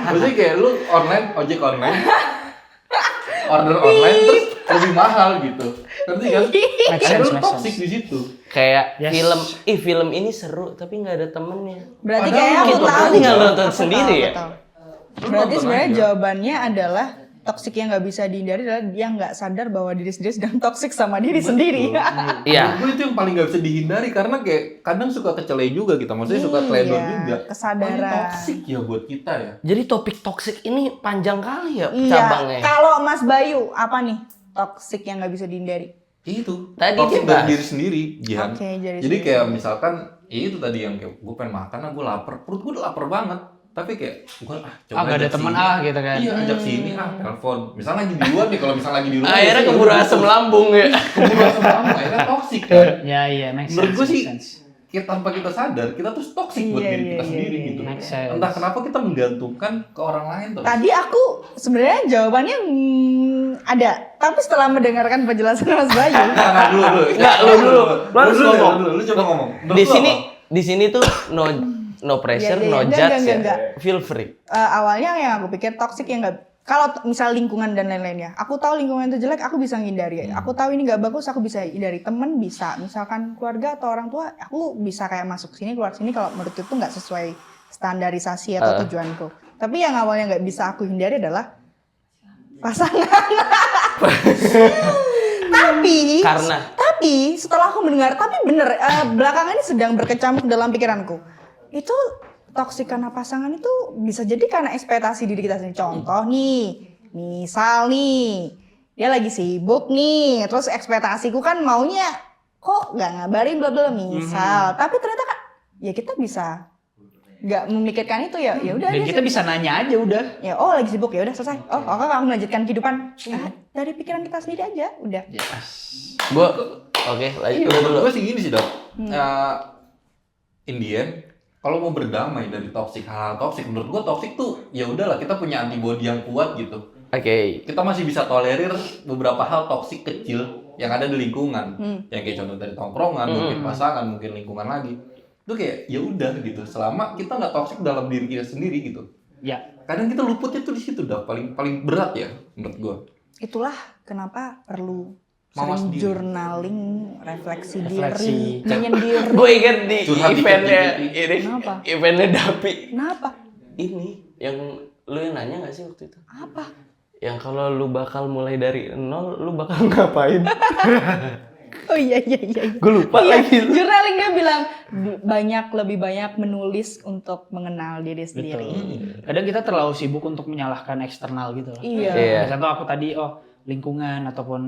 Maksudnya kayak lu ojek online, order online terus lebih mahal gitu. Ngerti kan? Make Akhirnya sense, lu make toxic sense. di situ. Kayak Yes. film ini seru tapi nggak ada temennya. Berarti Padahal kayak aku gitu, tahu. berarti nggak nonton Aku sendiri tahu, ya? aku tahu. Lu Berarti nonton sebenarnya aja. jawabannya adalah toksik yang nggak bisa dihindari adalah dia nggak sadar bahwa diri sendiri sedang toksik sama diri sendiri. Iya. Gue itu yang paling gak bisa dihindari karena kayak kadang suka kecele juga kita, maksudnya suka teledor Iya, juga. kesadaran. Oh, ini toxic ya buat kita ya. Jadi topik toxic ini panjang kali ya Iya. cabangnya. Kalau Mas Bayu apa nih toksik yang nggak bisa dihindari? Itu Tadi toxic dibahas. dari diri sendiri, Jihan. Oke, dari Jadi sendiri. kayak misalkan ya itu tadi yang kayak gue pengen makan, gue lapar, perut gue udah lapar banget. Tapi kayak gue coba Gak ada ajak teman sini. gitu kan. Iya, ajak sini telepon. Misalnya lagi di luar nih, kalau misalnya lagi di rumah. Akhirnya biasanya keburu udah asam tuh. lambung ya. Keburu asam lambung, akhirnya toxic kan. Ya iya, make sense. Menurut gue sih, make sense. tanpa kita sadar, kita tuh toxic buat Iya, diri iya, kita iya, sendiri iya, gitu. Make sense. Entah kenapa kita menggantungkan ke orang lain terus. Tadi aku sebenarnya jawabannya ada, tapi setelah mendengarkan penjelasan Mas Bayu, Nah, dulu. Enggak, lu dulu. Lu harus ngomong. Lu coba ngomong. Menurut Di lu sini apa? di sini tuh no pressure, Iya, iya, no enggak, judge enggak. ya. Feel free. awalnya yang aku pikir toksik yang nggak, kalau misal lingkungan dan lain-lainnya, aku tahu lingkungan itu jelek, aku bisa ngindari. Aku tahu ini nggak bagus, aku bisa hindari. Temen bisa, misalkan keluarga atau orang tua, aku bisa kayak masuk sini keluar sini kalau menurut itu nggak sesuai standarisasi atau tujuanku. Tapi yang awalnya nggak bisa aku hindari adalah pasangan. Tapi setelah aku mendengar, tapi bener, belakangan ini sedang berkecamuk dalam pikiranku. Itu toksik karena pasangan itu bisa jadi karena ekspektasi diri kita sendiri. Contoh nih, misal nih, dia lagi sibuk nih, terus ekspektasiku kan maunya kok nggak ngabarin bla bla misal. Tapi ternyata kan, ya kita bisa nggak memikirkan itu ya udah. Dan kita bisa nanya aja udah. Ya lagi sibuk ya udah selesai. Oke kamu melanjutkan kehidupan. Dari pikiran kita sendiri aja udah. Gue oke, lanjut Iya, dulu. menurut gue sih gini sih, Dok. In the end, kalau mau berdamai dari toxic, hal-hal toxic, menurut gue toxic tuh ya udahlah, kita punya antibody yang kuat gitu. Oke. Kita masih bisa tolerir beberapa hal toksik kecil yang ada di lingkungan. Yang kayak contoh dari tongkrongan, mungkin pasangan, mungkin lingkungan lagi. Itu kayak ya udah gitu. Selama kita nggak toksik dalam diri kita sendiri gitu. Ya. Kadang kita luputnya tuh di situ dah, paling berat ya menurut gue. Itulah kenapa perlu Mawas sering diri. journaling, refleksi Refleksi. diri, menyendiri. Gue inget di Curhat eventnya dikit-dikit. ini, Kenapa? eventnya Dapi. Kenapa? Ini yang lu yang nanya nggak sih waktu itu? Apa? Yang kalau lu bakal mulai dari nol, lu bakal ngapain? Oh iya. Gue lupa lagi. Journaling dia bilang lebih banyak menulis untuk mengenal diri sendiri. Kadang kita terlalu sibuk untuk menyalahkan eksternal gitu loh. Iya. Iya. Contoh aku tadi lingkungan ataupun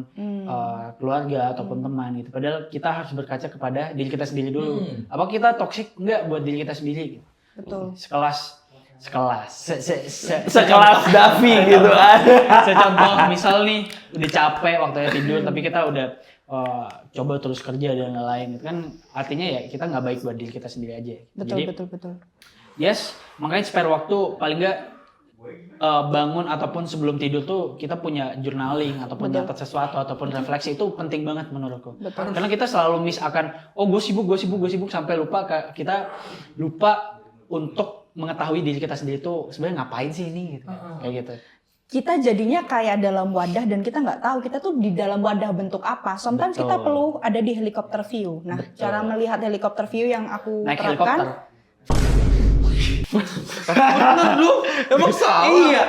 keluarga ataupun teman gitu. Padahal kita harus berkaca kepada diri kita sendiri dulu. Apa kita toksik enggak buat diri kita sendiri gitu. Betul. Sekelas Sekelas Davi gitu. Secontoh misal nih udah capek waktunya tidur tapi kita udah coba terus kerja dan lain-lain, itu kan artinya ya kita nggak baik buat diri kita sendiri aja. Betul, Jadi betul. yes, makanya spare waktu paling nggak bangun ataupun sebelum tidur tuh kita punya journaling ataupun nyatet sesuatu ataupun refleksi, itu penting banget menurutku. Betul. Karena kita selalu miss akan gue sibuk sampai kita lupa untuk mengetahui diri kita sendiri tuh sebenarnya ngapain sih ini gitu. Kayak gitu. Kita jadinya kayak dalam wadah dan kita nggak tahu kita tuh di dalam wadah bentuk apa. Sometimes kita perlu ada di helikopter view. Nah, cara melihat helikopter view yang aku Naik terapkan. helikopter. Lu emang salah. Iya.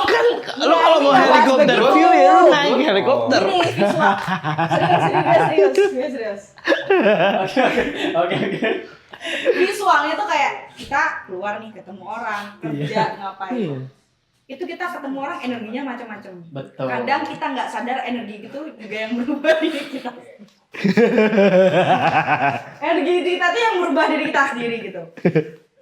Kan lu kalau mau ini helikopter bahas view ya lu begitu. naik helikopter. Ini visual. Serius. Oke. Visualnya tuh kayak kita keluar nih ketemu orang, kerja, ngapain. itu kita ketemu orang energinya macam-macam. Betul. Kadang kita nggak sadar energi itu juga yang merubah diri kita. Energi kita tuh yang merubah diri kita sendiri gitu.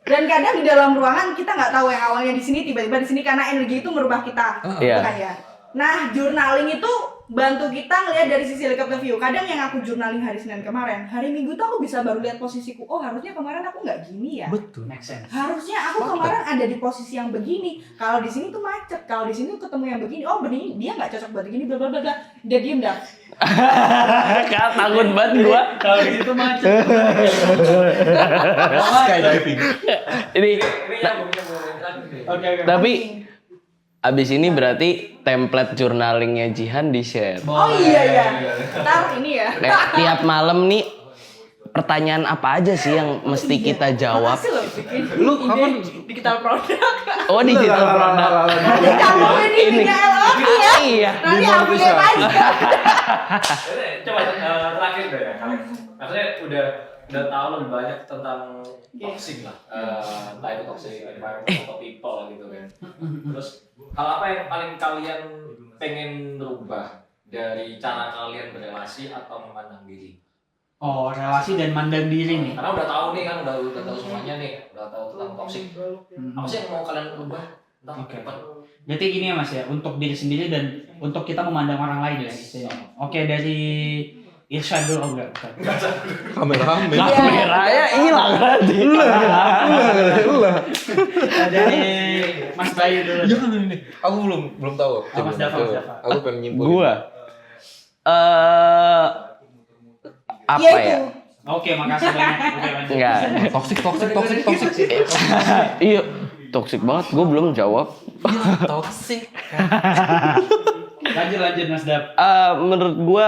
Dan kadang di dalam ruangan kita nggak tahu yang awalnya di sini tiba-tiba di sini karena energi itu merubah kita, Iya. bukan ya? Nah, journaling itu bantu kita ngelihat dari sisi helicopter view. Kadang yang aku journaling hari Senin kemarin, hari Minggu tuh aku bisa baru lihat posisiku. Oh, harusnya kemarin aku nggak gini ya. Betul. Make sense. Harusnya aku kemarin ada di posisi yang begini. Kalau di sini tuh macet, kalau di sini tuh ketemu yang begini. Oh, begini dia nggak cocok buat begini, bla bla bla bla. Dia diem dah. Kak, takut banget gua. Kalau di situ macet. Skydiving. Ini Ini yang gue terakhir. Oke. tapi abis ini berarti template journalingnya Jihan di-share. Oh iya. Ntar ini ya. Kayak tiap malam nih pertanyaan apa aja sih yang mesti kita jawab? Makasih loh bikin Lu ide kapan- digital product. Oh, digital product. Nanti kamu ini punya LOP ya. Iya. Nanti update aja. Coba terakhir deh ya. Maksudnya udah tahu lebih banyak tentang toxic lah. Entah itu toxic environment atau people gitu kan. Terus hal apa yang paling kalian pengen rubah dari cara kalian berrelasi atau memandang diri? Oh, relasi dan mandang diri nih. Karena udah tahu nih kan, udah tahu semuanya nih, udah tahu tentang toxic. Apa sih yang mau kalian rubah tentang Oke. people? Jadi gini ya Mas ya, untuk diri sendiri dan untuk kita memandang orang lain ya. Gitu ya. Oke, dari Irsyad dulu. Oh enggak. Kameramen. Kameranya hilang tadi. Dari Mas Bayu dulu. Jangan ini. Aku belum tahu. Oh, Mas Dava, Mas Dava. Aku pengen nyimpulin. Gua apa Iya ya? itu. Oke, makasih banyak. Oke, lanjut. Enggak. Toxic. Iya, toxic banget. Gue belum jawab. Toxic. Lanjut Mas Dap. Menurut gua,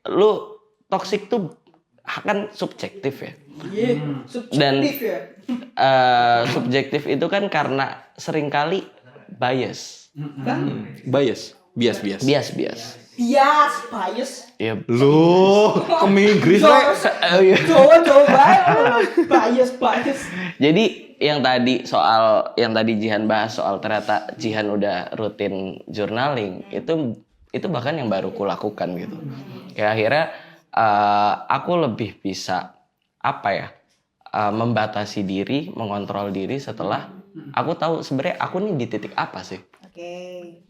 lu toxic tuh kan subjektif ya. Iya. Dan Subjektif ya. subjektif itu kan karena seringkali bias. Bias. Bias. Bias, bias. Ya, Lu ke Inggris we. Coba bias. jadi yang tadi Jihan bahas soal ternyata Jihan udah rutin journaling, itu bahkan yang baru kulakukan gitu. Kayak akhirnya aku lebih bisa membatasi diri, mengontrol diri setelah aku tahu sebenarnya aku nih di titik apa sih. Oke.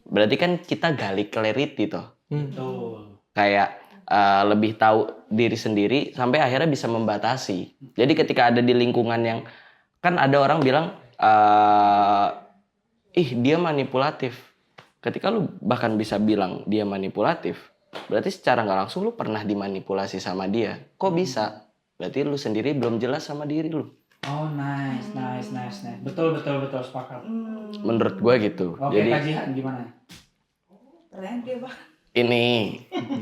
Berarti kan kita gali clarity tuh. Betul. Kayak lebih tahu diri sendiri sampai akhirnya bisa membatasi. Jadi ketika ada di lingkungan yang kan ada orang bilang dia manipulatif. Ketika lu bahkan bisa bilang dia manipulatif, berarti secara nggak langsung lu pernah dimanipulasi sama dia. Kok bisa? Berarti lu sendiri belum jelas sama diri lu. Oh, nice. Betul sepakat. Menurut gua gitu. Oke, Jadi kajian gimana? Keren dia, Pak. ini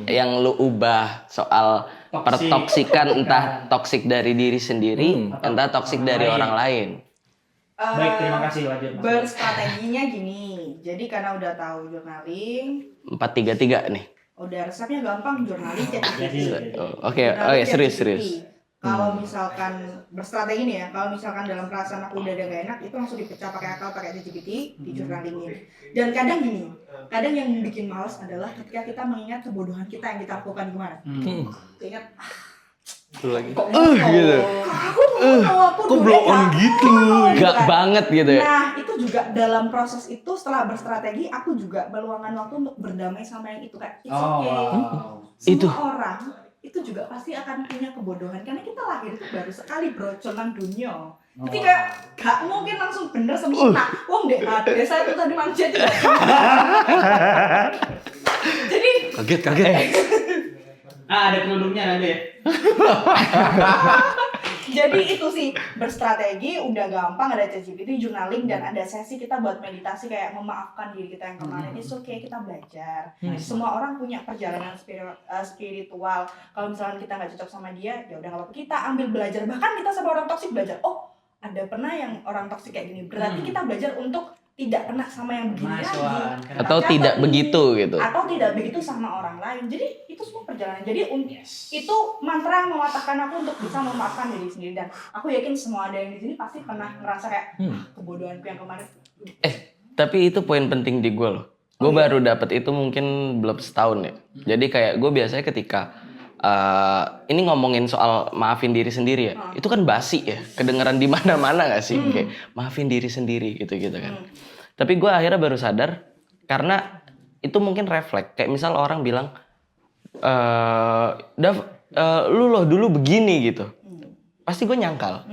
yang lu ubah soal Toxic. pertoksikan, entah toksik dari diri sendiri, entah toksik dari orang lain. Baik, terima kasih, lanjut Mas. Berstrateginya gini. Jadi karena udah tahu journaling, 4-3-3 nih. udah resepnya gampang, journaling Jadi, Oke, serius. Kalau misalkan berstrategi nih ya, kalau misalkan dalam perasaan aku udah ada gak enak, itu langsung dipecah pakai akal, pakai ChatGPT, di journalingin. Dan kadang gini, kadang yang bikin males adalah ketika kita mengingat kebodohan kita yang kita lakukan kemarin. Ingat, Itu lagi. Gitu. aku Kok blow on gitu? Gak banget gitu ya. Nah, itu juga dalam proses itu setelah berstrategi, aku juga meluangkan waktu untuk berdamai sama yang itu, kayak it's Oh, okay. wow. Semua Itu. orang itu juga pasti akan punya kebodohan karena kita lahir itu baru sekali bro nang dunia. Jadi kayak gak mungkin langsung bener sempurna. Wong deh, desa itu tadi manusia juga. Jadi Kaget. Ada kerudungnya nanti ya. jadi itu sih berstrategi udah gampang, ada ChatGPT, journaling, dan ada sesi kita buat meditasi kayak memaafkan diri kita yang kemarin. It's okay, kita belajar. Semua orang punya perjalanan spiritual. Kalau misalkan kita nggak cocok sama dia, ya udah nggak apa-apa. Kita ambil belajar. Bahkan kita sama orang toksik belajar. Oh, ada pernah yang orang toksik kayak gini. Berarti kita belajar untuk tidak pernah sama yang begini Nice lagi. one. Atau tidak begitu gitu. Atau tidak begitu sama orang lain. Jadi itu semua perjalanan. Jadi itu mantra yang mematahkan aku untuk bisa memaafkan diri sendiri, dan aku yakin semua ada yang di sini pasti pernah ngerasa kayak kebodohanku yang kemarin. Tapi itu poin penting di gue loh. Gue baru dapet itu mungkin belum setahun ya. Jadi kayak gue biasanya ketika ini ngomongin soal maafin diri sendiri ya. Itu kan basi ya. Kedengeran di mana-mana nggak sih? Kayak maafin diri sendiri gitu-gitu kan. Tapi gue akhirnya baru sadar karena itu mungkin refleks. Kayak misal orang bilang, Dav, lu loh dulu begini gitu. Pasti gue nyangkal.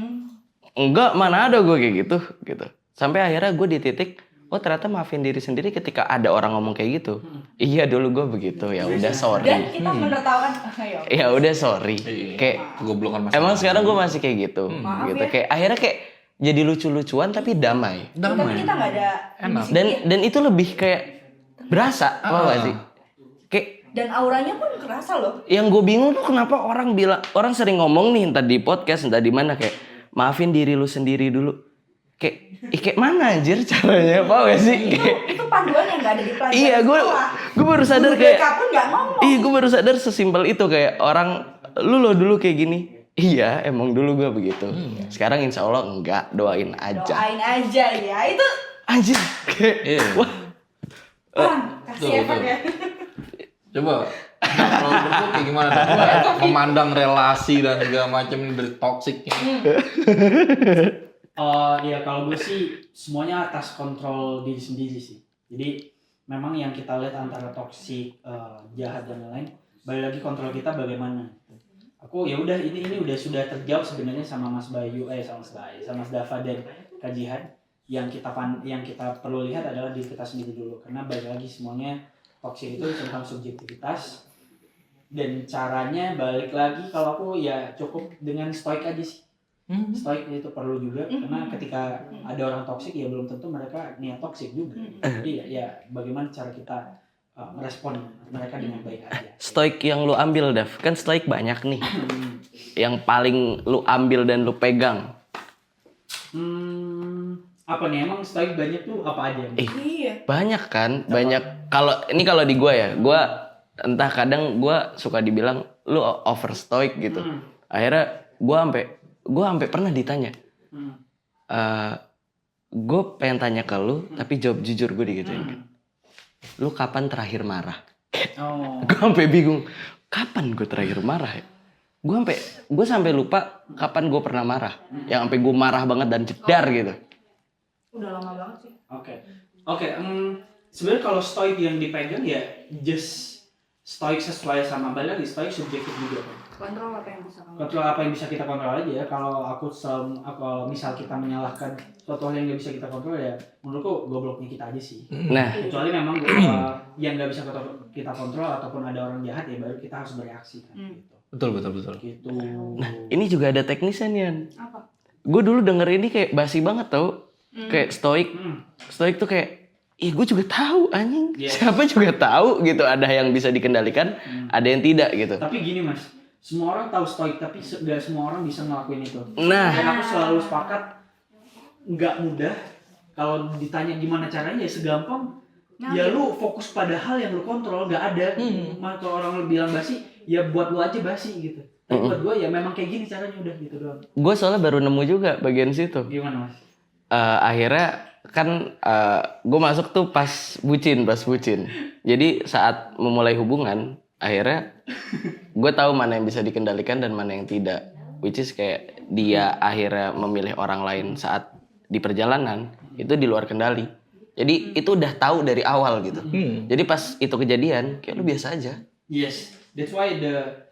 Enggak, mana ada gue kayak gitu. Sampai akhirnya gue di titik, oh ternyata maafin diri sendiri ketika ada orang ngomong kayak gitu. Iya dulu gue begitu, ya udah sorry. Dan kita menertawakan, ayo. Ya udah sorry. Kayak Goblokan masalah. emang sekarang gue masih kayak gitu. Maaf Gitu. ya. Kayak akhirnya kayak jadi lucu-lucuan tapi damai. Tapi kita nggak ada Enak. Dan itu lebih kayak berasa, apa gak sih? Kayak dan auranya pun kerasa loh. yang gue bingung tuh kenapa orang sering ngomong nih entah di podcast entah di mana kayak maafin diri lu sendiri dulu. Kayak mana anjir caranya, apa gak sih? Itu panduan yang nggak ada di pelajaran. Iya, gue baru sadar Guru kayak BK pun nggak ngomong. iya, gue baru sadar sesimpel itu kayak orang lu lo dulu kayak gini. Iya, emang dulu gue begitu. Sekarang insya Allah enggak, doain aja. Doain aja ya. Itu Anjir, kayak Iya. wah. Bang, kasih betul, efek betul. ya. Coba kalau menurut lu kayak gimana? Memandang relasi dan segala macam ini dari toxic ini. Ya kalau gue sih semuanya atas kontrol diri sendiri sih. Jadi memang yang kita lihat antara toksik, jahat dan lain-lain, balik lagi kontrol kita bagaimana. Aku ya udah ini udah sudah terjawab sebenarnya sama Mas Bayu, sama Mas Dava dan Kak Jihan. Yang kita perlu lihat adalah diri kita sendiri dulu, karena balik lagi semuanya toksik itu tentang subjektivitas. Dan caranya balik lagi kalau aku ya cukup dengan stoik aja sih. Stoik itu perlu juga karena ketika ada orang toksik ya belum tentu mereka niat toksik juga. Jadi ya bagaimana cara kita merespon mereka dengan baik aja. Stoik yang lu ambil, Dav. Kan stoik banyak nih. Yang paling lu ambil dan lu pegang. Apa nih emang stoik banyak tuh apa aja? Iya. Banyak kan? Banyak. Kalau di gua ya, gua entah kadang gua suka dibilang lu over stoik gitu. Akhirnya gua sampai pernah ditanya. Gue pengen tanya ke lu, tapi jawab jujur gue digituin. Lu kapan terakhir marah? Oh. Gue sampai bingung. Kapan gue terakhir marah ya? Gue sampai lupa kapan gue pernah marah. Yang sampai gue marah banget dan jedar gitu. Udah lama banget sih. Oke. Sebenarnya kalau stoik yang dipegang ya just stoik sesuai sama balik lagi stoik subjektif juga kan. Kontrol apa yang bisa kamu? Kontrol apa yang bisa kita kontrol aja ya. Kalau kalau misal kita menyalahkan suatu hal yang nggak bisa kita kontrol ya menurutku gobloknya kita aja sih. Nah, Kecuali memang yang nggak bisa kita kontrol ataupun ada orang jahat ya baru kita harus bereaksi kan gitu. Betul. Gitu. nah ini juga ada teknisnya nih. Apa? Gue dulu denger ini kayak basi banget tau. Kayak stoik. Stoik tuh kayak, ih gue juga tahu anjing. Yes. Siapa juga tahu gitu. Ada yang bisa dikendalikan, ada yang tidak gitu. Tapi gini mas, semua orang tahu stoik tapi nggak semua orang bisa ngelakuin itu. Nah, Dan aku selalu sepakat nggak mudah. Kalau ditanya gimana caranya ya segampang. Ya lu fokus pada hal yang lu kontrol, nggak ada. Kalau orang lu bilang basi, ya buat lu aja basi gitu. Tapi buat gue ya memang kayak gini caranya udah gitu doang. gue soalnya baru nemu juga bagian situ. Gimana mas? Akhirnya kan gue masuk tuh pas bucin. Jadi saat memulai hubungan, akhirnya gue tahu mana yang bisa dikendalikan dan mana yang tidak. Which is kayak dia akhirnya memilih orang lain saat di perjalanan, itu di luar kendali. Jadi itu udah tahu dari awal gitu. Jadi pas itu kejadian, kayak lu biasa aja. Yes, that's why the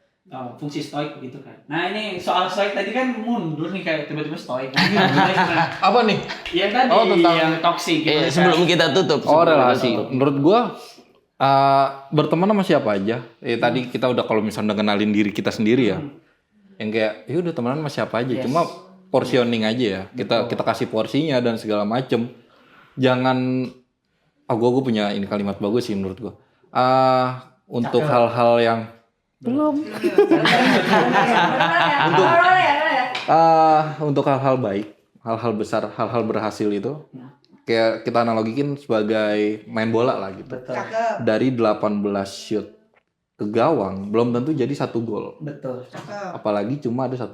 fungsi stoik gitu kan. Nah ini soal stoik tadi kan mundur nih kayak tiba-tiba stoik. Apa nih? Yang tadi tentang- yang toksik gitu. kan. Sebelum kita tutup. Relasi. Menurut gua berteman sama siapa aja. Tadi kita udah kalau misalnya kenalin diri kita sendiri ya. Yang kayak ya udah temenan sama siapa aja. Yes. Cuma portioning aja ya. Kita kasih porsinya dan segala macem. Jangan gua punya ini kalimat bagus sih menurut gua. Untuk hal-hal yang untuk hal-hal baik, hal-hal besar, hal-hal berhasil itu kayak kita analogikin sebagai main bola lah gitu. Cakep. Dari 18 shoot ke gawang belum tentu jadi 1 gol. Betul. Apalagi cuma ada 1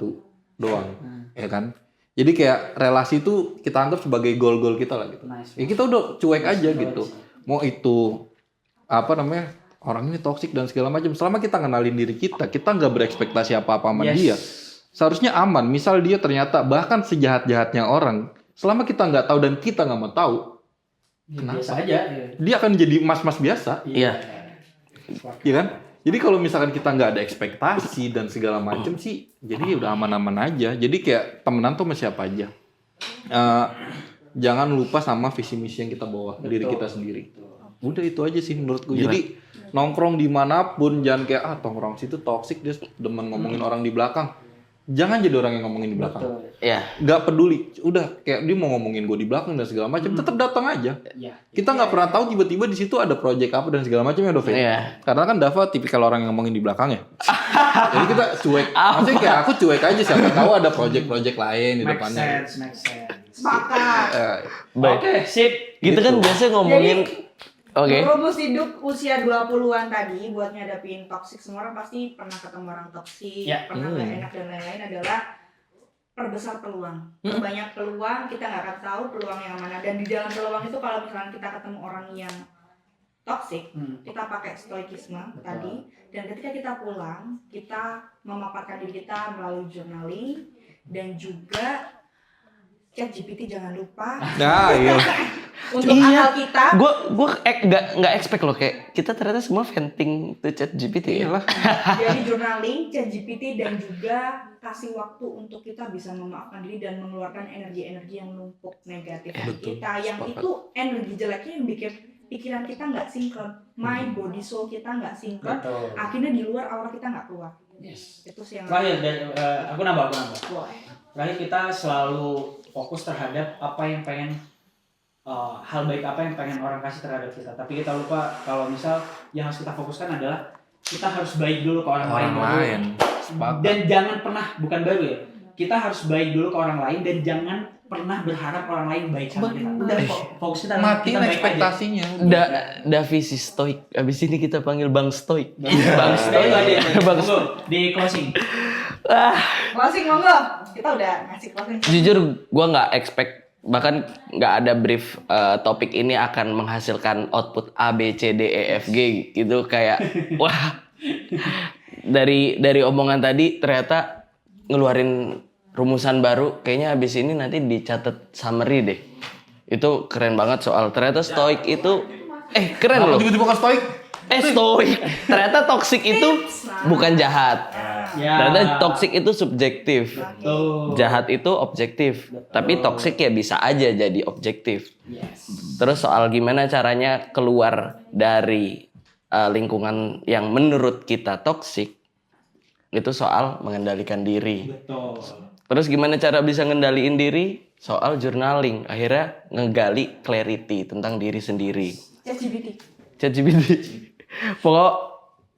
doang. Ya kan? Jadi kayak relasi itu kita anggap sebagai goal-goal kita lah gitu. Nice. Ya kita udah cuek aja gitu. Mau itu apa namanya, orang ini toksik dan segala macam. Selama kita kenalin diri kita nggak berekspektasi apa-apa sama dia. Seharusnya aman. Misal dia ternyata bahkan sejahat-jahatnya orang, selama kita nggak tahu dan kita nggak mau tahu, Biasa aja. dia akan jadi mas-mas biasa, Iya. iya kan? Jadi kalau misalkan kita nggak ada ekspektasi dan segala macam sih, jadi udah aman-aman aja. Jadi kayak temenan tuh sama siapa aja. Jangan lupa sama visi misi yang kita bawa diri kita sendiri. Udah itu aja sih menurutku. Gila. Jadi nongkrong dimanapun jangan kayak nongkrong situ toksik, dia demen ngomongin orang di belakang. Jangan jadi orang yang ngomongin di belakang. Iya. Nggak peduli, udah kayak dia mau ngomongin gue di belakang dan segala macam, tetap datang aja. Iya. Kita nggak pernah tahu tiba-tiba di situ ada project apa dan segala macam ya Dove. Iya. Karena kan Dava tipikal orang yang ngomongin di belakang ya. Jadi kita cuek. Maksudnya kayak aku cuek aja, siapa tahu ada project-project lain di Make depannya. sense. Sepakat. Baik. Oke, sip. Gitu kan biasanya ngomongin. Oke. Rumus hidup usia 20-an tadi buat nyadapin toksik, semua orang pasti pernah ketemu orang toksik, Ya. pernah gak enak dan lain-lain, adalah perbesar peluang. Banyak peluang, kita nggak akan tahu peluang yang mana. Dan di dalam peluang itu kalau misalnya kita ketemu orang yang toksik, kita pakai stoikisme tadi. Dan ketika kita pulang, kita memaparkan diri kita melalui journaling dan juga ChatGPT jangan lupa. Nah, iya. Untuk Iya. akal kita. Gue nggak expect loh kayak kita ternyata semua venting to ChatGPT ya. Jadi journaling, ChatGPT, dan juga kasih waktu untuk kita bisa memaafkan diri dan mengeluarkan energi-energi yang numpuk negatif di Betul, kita. Yang sepakat. itu energi jeleknya yang bikin pikiran kita nggak sinkron, mind, body, soul kita nggak sinkron. Betul. Akhirnya di luar aura kita nggak keluar. Yes. Itu sih yang. Terakhir dari aku nambah. Boleh. Terakhir kita selalu fokus terhadap apa yang pengen hal baik apa yang pengen orang kasih terhadap kita. Tapi kita lupa kalau misal yang harus kita fokuskan adalah kita harus baik dulu ke orang lain. Sepakat. Dan jangan pernah, bukan baru ya, kita harus baik dulu ke orang lain dan jangan pernah berharap orang lain baik sama kita. Udah fokus kita adalah Matiin kita baik ekspektasinya. Davi si Stoik. Abis ini kita panggil Bang Stoik. aja. Bang Stoik. Bang Monggo, di closing. Closing monggo. Kita udah ngasih closing. Jujur gue nggak expect, bahkan nggak ada brief topik ini akan menghasilkan output A B C D E F G gitu, kayak wah, dari omongan tadi ternyata ngeluarin rumusan baru. Kayaknya abis ini nanti dicatat summary deh. Itu keren banget soal ternyata stoik itu keren loh. Tiba-tiba kan stoik. Stoik. Ternyata toxic itu bukan jahat. Ya. Ternyata toxic itu subjektif. Tuh. Jahat itu objektif. Tapi toxic ya bisa aja jadi objektif. Yes. Terus soal gimana caranya keluar dari lingkungan yang menurut kita toxic, itu soal mengendalikan diri. Betul. Terus gimana cara bisa ngendaliin diri? Soal journaling. Akhirnya ngegali clarity tentang diri sendiri. ChatGPT. Pokok,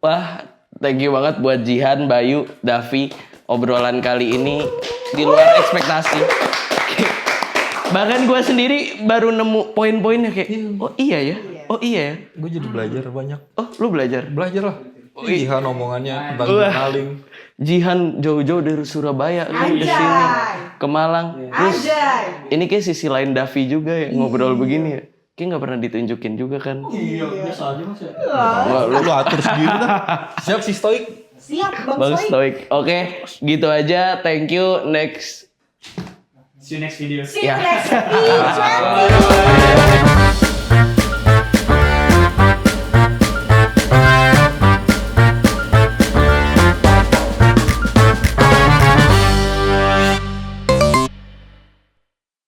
wah, thank you banget buat Jihan, Bayu, Davi. Obrolan kali ini di luar ekspektasi. Bahkan gue sendiri baru nemu poin-poinnya kayak, oh iya ya, oh iya ya. Gue jadi belajar banyak. Oh, lu belajar? Belajar lah. Iya omongannya tentang Wah. journaling. Jihan jauh-jauh dari Surabaya ke sini, ke Malang. Terus ini kayak sisi lain Davi juga ya, ngobrol begini ya. Kayak nggak pernah ditunjukin juga kan. Iya, biasa aja Mas. Wah, lu atur sendiri dah. Siap si stoik. Siap, Bang Stoik. Oke, gitu aja. Thank you. Next. See you next video. See you Ya. next week.